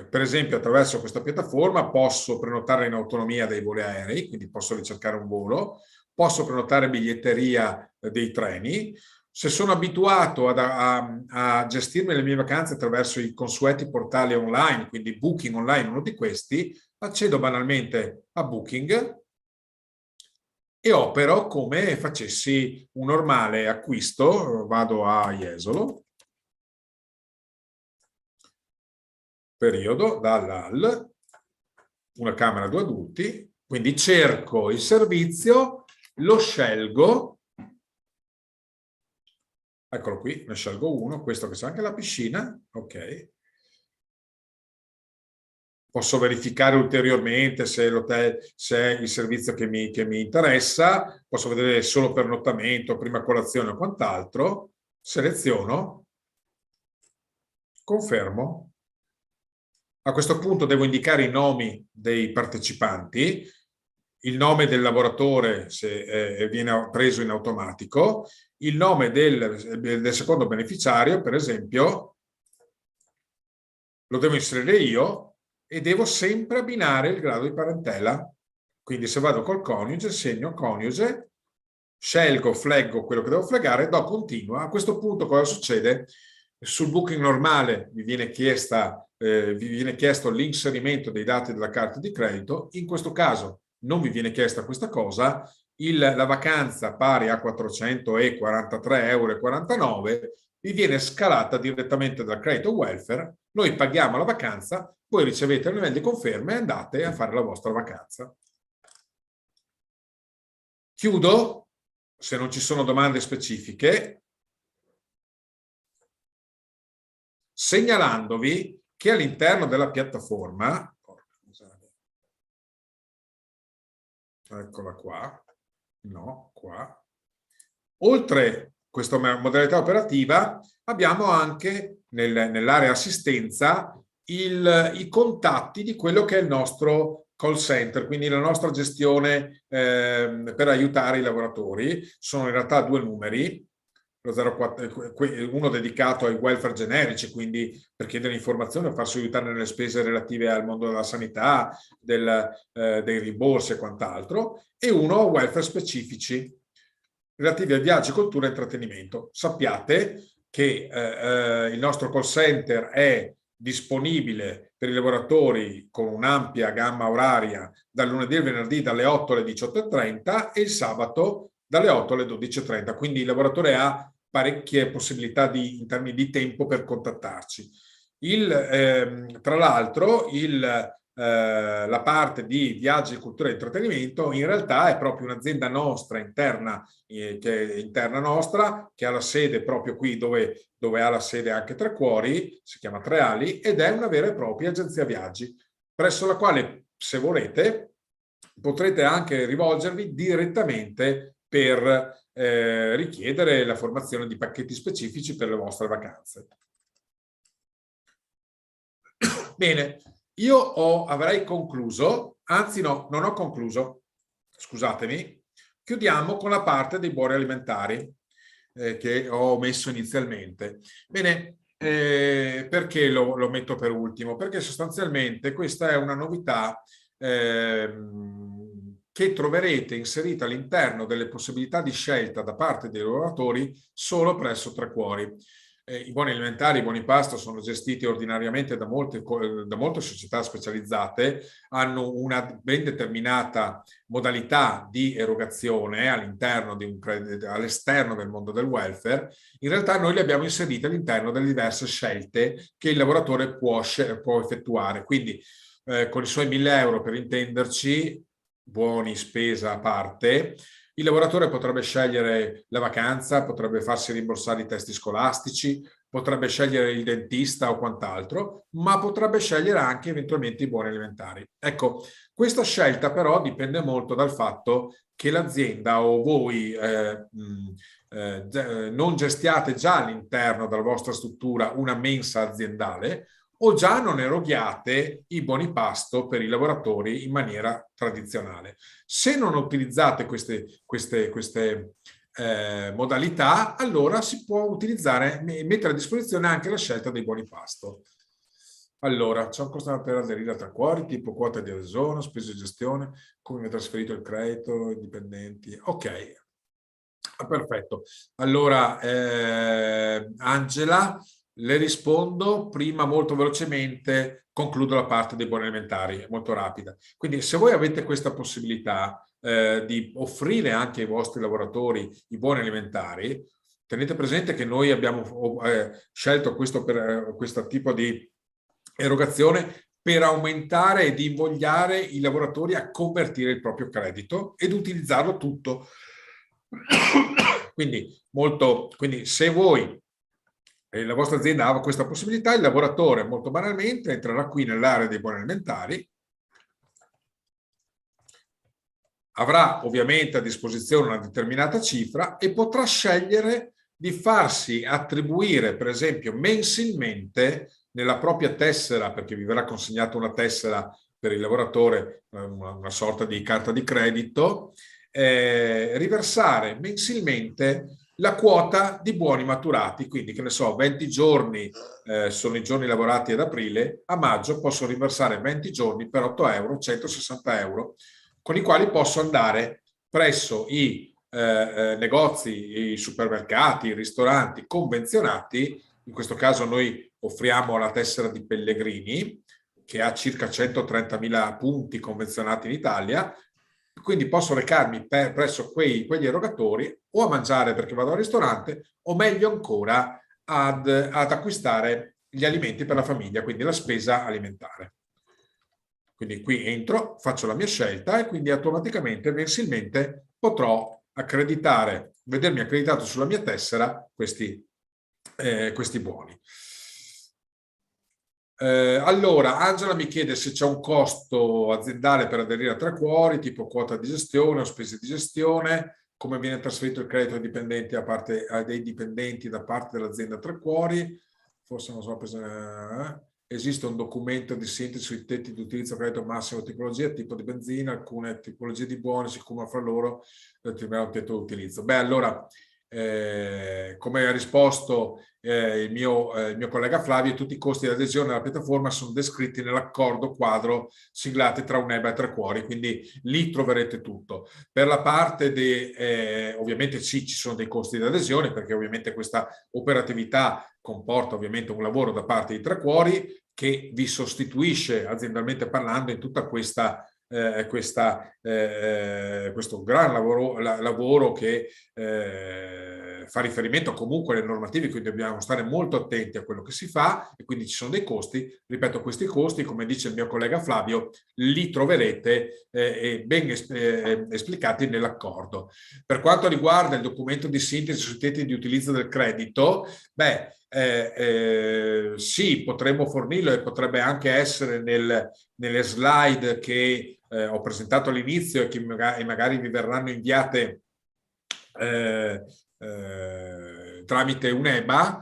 Per esempio, attraverso questa piattaforma posso prenotare in autonomia dei voli aerei, quindi posso ricercare un volo, posso prenotare biglietteria dei treni. Se sono abituato a gestirmi le mie vacanze attraverso i consueti portali online, quindi Booking Online, uno di questi, accedo banalmente a Booking e opero come facessi un normale acquisto. Vado a Jesolo, periodo, dall'AL, una camera 2 adulti, quindi cerco il servizio, lo scelgo. Eccolo qui, ne scelgo uno, questo che c'è anche la piscina, ok. Posso verificare ulteriormente se l'hotel, se è il servizio che mi interessa, posso vedere solo pernottamento, prima colazione o quant'altro, seleziono, confermo. A questo punto devo indicare i nomi dei partecipanti, il nome del lavoratore se viene preso in automatico, il nome del secondo beneficiario, per esempio, lo devo inserire io e devo sempre abbinare il grado di parentela. Quindi se vado col coniuge, segno coniuge, scelgo, fleggo quello che devo flaggare, do continua. A questo punto cosa succede? Sul booking normale vi viene chiesto l'inserimento dei dati della carta di credito. In questo caso non vi viene chiesta questa cosa. La vacanza pari a 443,49 € vi viene scalata direttamente dal credito welfare. Noi paghiamo la vacanza, voi ricevete l'email di conferma e andate a fare la vostra vacanza. Chiudo, se non ci sono domande specifiche, segnalandovi che all'interno della piattaforma, eccola qua, no, qua, oltre questa modalità operativa abbiamo anche nell'area assistenza i contatti di quello che è il nostro call center, quindi la nostra gestione per aiutare i lavoratori. Sono in realtà 2 numeri, uno dedicato ai welfare generici, quindi per chiedere informazioni o farsi aiutare nelle spese relative al mondo della sanità, dei rimborsi e quant'altro, e uno welfare specifici relativi a viaggi, cultura e intrattenimento. Sappiate che il nostro call center è disponibile per i lavoratori con un'ampia gamma oraria dal lunedì al venerdì dalle 8 alle 18:30 e il sabato dalle 8 alle 12:30. Quindi il lavoratore ha parecchie possibilità in termini di tempo per contattarci. Tra l'altro, la parte di viaggi, cultura e intrattenimento in realtà è proprio un'azienda nostra interna, che è interna nostra, che ha la sede proprio qui dove ha la sede anche Tre Cuori, si chiama Tre Ali, ed è una vera e propria agenzia viaggi, presso la quale, se volete, potrete anche rivolgervi direttamente per richiedere la formazione di pacchetti specifici per le vostre vacanze. Bene, io avrei concluso, anzi no, non ho concluso, scusatemi, chiudiamo con la parte dei buoni alimentari che ho messo inizialmente. Bene, perché lo metto per ultimo? Perché sostanzialmente questa è una novità che troverete inserita all'interno delle possibilità di scelta da parte dei lavoratori solo presso Tre Cuori. I buoni alimentari, i buoni pasto sono gestiti ordinariamente da molte società specializzate, hanno una ben determinata modalità di erogazione all'interno all'esterno del mondo del welfare. In realtà noi le abbiamo inserite all'interno delle diverse scelte che il lavoratore può effettuare. Quindi con i suoi 1.000 euro, per intenderci, buoni spesa a parte, il lavoratore potrebbe scegliere la vacanza, potrebbe farsi rimborsare i testi scolastici, potrebbe scegliere il dentista o quant'altro, ma potrebbe scegliere anche eventualmente i buoni alimentari. Ecco, questa scelta però dipende molto dal fatto che l'azienda o voi non gestiate già all'interno della vostra struttura una mensa aziendale, o già non eroghiate i buoni pasto per i lavoratori in maniera tradizionale. Se non utilizzate queste modalità, allora si può utilizzare, mettere a disposizione anche la scelta dei buoni pasto. Allora, c'è un costo per aderire a Tre Cuori, tipo quota di adesione, spese di gestione, come mi è trasferito il credito, i dipendenti. Ok, perfetto. Allora, Angela, le rispondo prima molto velocemente, concludo la parte dei buoni alimentari, molto rapida. Quindi se voi avete questa possibilità di offrire anche ai vostri lavoratori i buoni alimentari, tenete presente che noi abbiamo scelto questo tipo di erogazione per aumentare ed invogliare i lavoratori a convertire il proprio credito ed utilizzarlo tutto. Quindi se voi la vostra azienda ha questa possibilità, il lavoratore molto banalmente entrerà qui nell'area dei buoni alimentari, avrà ovviamente a disposizione una determinata cifra e potrà scegliere di farsi attribuire, per esempio, mensilmente nella propria tessera, perché vi verrà consegnata una tessera per il lavoratore, una sorta di carta di credito, riversare mensilmente la quota di buoni maturati, quindi che ne so, 20 giorni sono i giorni lavorati ad aprile, a maggio posso riversare 20 giorni per 8 euro, 160 euro, con i quali posso andare presso i negozi, i supermercati, i ristoranti convenzionati. In questo caso noi offriamo la tessera di Pellegrini, che ha circa 130.000 punti convenzionati in Italia, quindi posso recarmi presso quegli erogatori o a mangiare perché vado al ristorante, o meglio ancora ad acquistare gli alimenti per la famiglia, quindi la spesa alimentare. Quindi qui entro, faccio la mia scelta e quindi automaticamente mensilmente potrò vedermi accreditato sulla mia tessera questi buoni. Allora, Angela mi chiede se c'è un costo aziendale per aderire a Tre Cuori, tipo quota di gestione o spese di gestione, come viene trasferito il credito ai dipendenti dei dipendenti da parte dell'azienda Tre Cuori, forse non so, esiste un documento di sintesi sui tetti di utilizzo credito massimo tipologia, tipo di benzina, alcune tipologie di buoni si cumulano fra loro, determinare un tetto di utilizzo. Beh, allora, come ha risposto il mio collega Flavio, tutti i costi di adesione alla piattaforma sono descritti nell'accordo quadro siglato tra Uneba e Tre Cuori, quindi lì troverete tutto. Per la parte ovviamente sì, ci sono dei costi di adesione, perché ovviamente questa operatività comporta ovviamente un lavoro da parte di Tre Cuori che vi sostituisce aziendalmente parlando in tutta questo gran lavoro che fa riferimento comunque alle normative, quindi dobbiamo stare molto attenti a quello che si fa e quindi ci sono dei costi. Ripeto, questi costi, come dice il mio collega Flavio, li troverete ben esplicati nell'accordo. Per quanto riguarda il documento di sintesi sui tetti di utilizzo del credito, beh, sì, potremmo fornirlo e potrebbe anche essere nelle slide che ho presentato all'inizio e che magari vi verranno inviate tramite Uneba.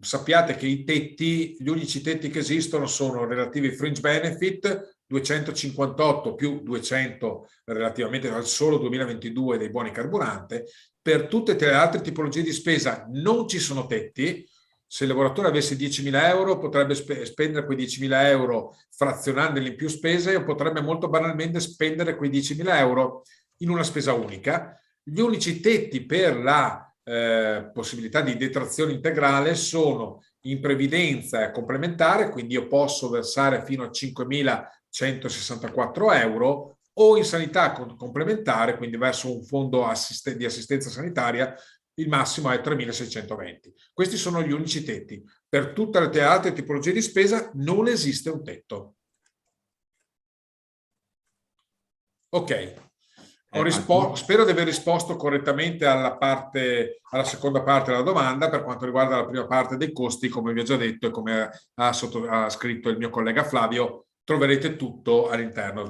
Sappiate che gli unici tetti che esistono sono relativi ai fringe benefit, 258 più 200 relativamente al solo 2022 dei buoni carburante. Per tutte le altre tipologie di spesa non ci sono tetti. Se il lavoratore avesse 10.000 euro potrebbe spendere quei 10.000 euro frazionandoli in più spese o potrebbe molto banalmente spendere quei 10.000 euro in una spesa unica. Gli unici tetti per la possibilità di detrazione integrale sono in previdenza complementare, quindi io posso versare fino a 5.164 euro, o in sanità complementare, quindi verso un fondo di assistenza sanitaria, il massimo è 3.620. Questi sono gli unici tetti. Per tutte le altre tipologie di spesa non esiste un tetto. Ok. Spero di aver risposto correttamente alla seconda parte della domanda. Per quanto riguarda la prima parte dei costi, come vi ho già detto e come ha scritto il mio collega Flavio, troverete tutto all'interno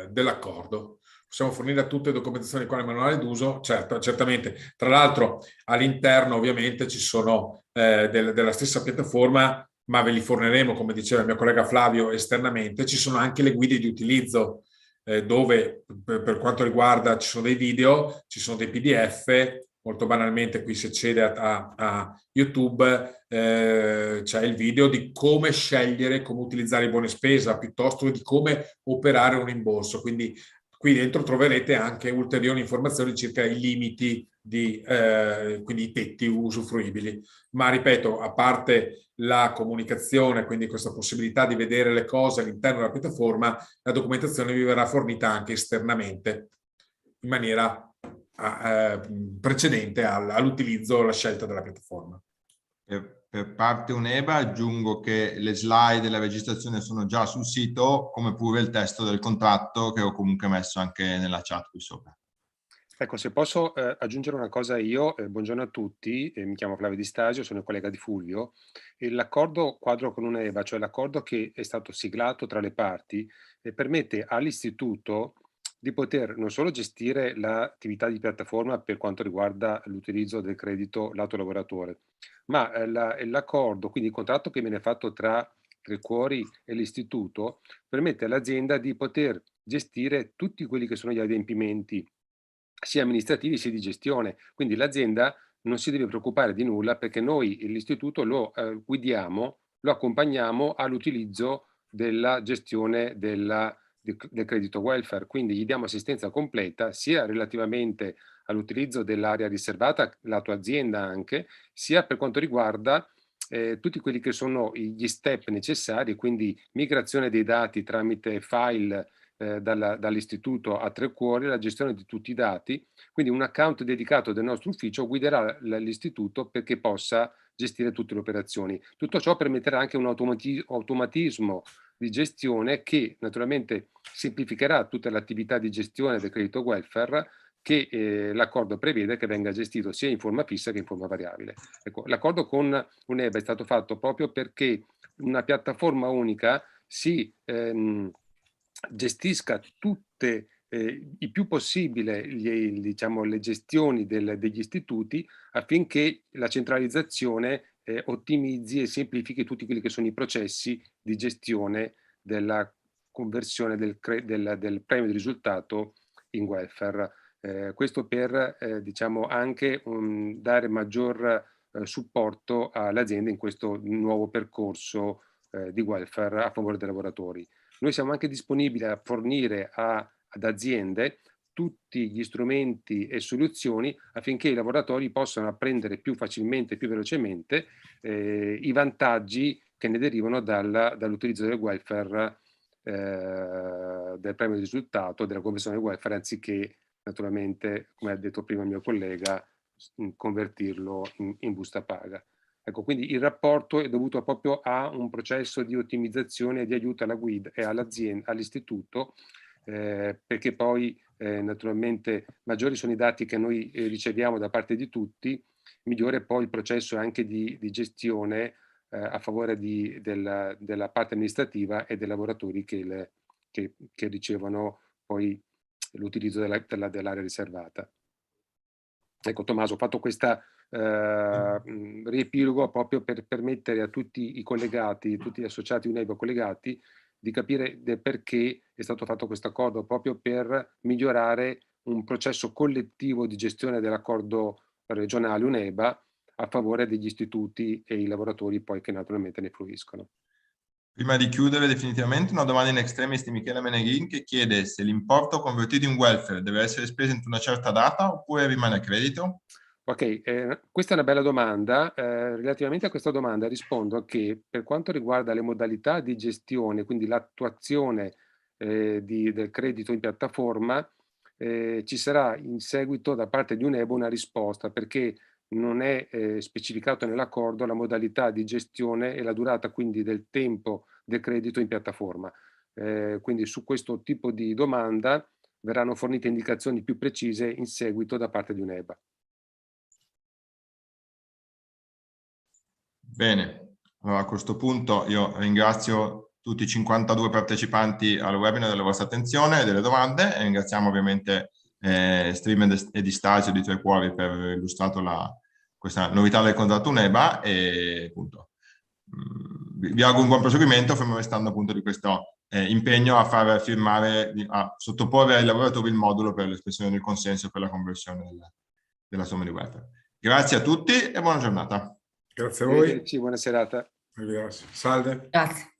dell'accordo. Possiamo fornire a tutte le documentazioni con il manuale d'uso, certo, certamente. Tra l'altro all'interno ovviamente ci sono della stessa piattaforma, ma ve li forniremo, come diceva il mio collega Flavio, esternamente. Ci sono anche le guide di utilizzo dove per quanto riguarda ci sono dei video, ci sono dei PDF. Molto banalmente qui si accede a YouTube, c'è il video di come scegliere, come utilizzare i buoni spesa piuttosto che di come operare un rimborso. Quindi qui dentro troverete anche ulteriori informazioni circa i limiti quindi i tetti usufruibili. Ma ripeto, a parte la comunicazione, quindi questa possibilità di vedere le cose all'interno della piattaforma, la documentazione vi verrà fornita anche esternamente in maniera precedente all'utilizzo o alla scelta della piattaforma. Per parte Uneba aggiungo che le slide e la registrazione sono già sul sito, come pure il testo del contratto che ho comunque messo anche nella chat qui sopra. Ecco, se posso aggiungere una cosa io, buongiorno a tutti, mi chiamo Flavio Di Stasio, sono il collega di Fulvio. L'accordo quadro con Uneba, cioè l'accordo che è stato siglato tra le parti, permette all'istituto di poter non solo gestire l'attività di piattaforma per quanto riguarda l'utilizzo del credito lato lavoratore, ma l'accordo, quindi il contratto che viene fatto tra Tre Cuori e l'istituto, permette all'azienda di poter gestire tutti quelli che sono gli adempimenti sia amministrativi sia di gestione. Quindi l'azienda non si deve preoccupare di nulla perché noi l'istituto lo guidiamo, lo accompagniamo all'utilizzo della gestione del credito welfare, quindi gli diamo assistenza completa sia relativamente all'utilizzo dell'area riservata, la tua azienda anche, sia per quanto riguarda tutti quelli che sono gli step necessari, quindi migrazione dei dati tramite file dall'istituto a Tre Cuori, la gestione di tutti i dati, quindi un account dedicato del nostro ufficio guiderà l'istituto perché possa gestire tutte le operazioni. Tutto ciò permetterà anche un automatismo di gestione che naturalmente semplificherà tutta l'attività di gestione del credito welfare che l'accordo prevede che venga gestito sia in forma fissa che in forma variabile. Ecco, l'accordo con Uneba è stato fatto proprio perché una piattaforma unica si gestisca tutte il più possibile diciamo, le gestioni degli istituti, affinché la centralizzazione ottimizzi e semplifichi tutti quelli che sono i processi di gestione della conversione del premio di risultato in welfare. Questo per diciamo anche dare maggior supporto alle aziende in questo nuovo percorso di welfare a favore dei lavoratori. Noi siamo anche disponibili a fornire ad aziende tutti gli strumenti e soluzioni affinché i lavoratori possano apprendere più facilmente e più velocemente i vantaggi che ne derivano dall'utilizzo del welfare, del premio di risultato, della conversione del welfare, anziché naturalmente, come ha detto prima il mio collega, convertirlo in busta paga. Ecco, quindi il rapporto è dovuto proprio a un processo di ottimizzazione e di aiuto alla guida e all'azienda, all'istituto, perché poi naturalmente maggiori sono i dati che noi riceviamo da parte di tutti, migliore poi il processo anche di gestione a favore della parte amministrativa e dei lavoratori che ricevono poi l'utilizzo dell'area riservata. Ecco, Tommaso, ho fatto questa riepilogo proprio per permettere a tutti i collegati, tutti gli associati UNEBA collegati, di capire del perché è stato fatto questo accordo, proprio per migliorare un processo collettivo di gestione dell'accordo regionale UNEBA a favore degli istituti e i lavoratori poi che naturalmente ne fruiscono. Prima di chiudere definitivamente, una domanda in extremis di Michele Meneghin che chiede se l'importo convertito in welfare deve essere speso entro una certa data oppure rimane a credito? Ok, questa è una bella domanda. Relativamente a questa domanda rispondo che per quanto riguarda le modalità di gestione, quindi l'attuazione del credito in piattaforma, ci sarà in seguito da parte di UNEBA una risposta, perché non è specificato nell'accordo la modalità di gestione e la durata quindi del tempo del credito in piattaforma. Quindi su questo tipo di domanda verranno fornite indicazioni più precise in seguito da parte di UNEBA. Bene, allora a questo punto io ringrazio tutti i 52 partecipanti al webinar della vostra attenzione e delle domande e ringraziamo ovviamente Stream e di Stasio di Tre Cuori per aver illustrato questa novità del contratto UNEBA e appunto vi auguro un buon proseguimento fermo restando appunto di questo impegno a far firmare, a sottoporre ai lavoratori il modulo per l'espressione del consenso per la conversione della somma di welfare. Grazie a tutti e buona giornata. Grazie a voi. Buona serata. Salve. Grazie.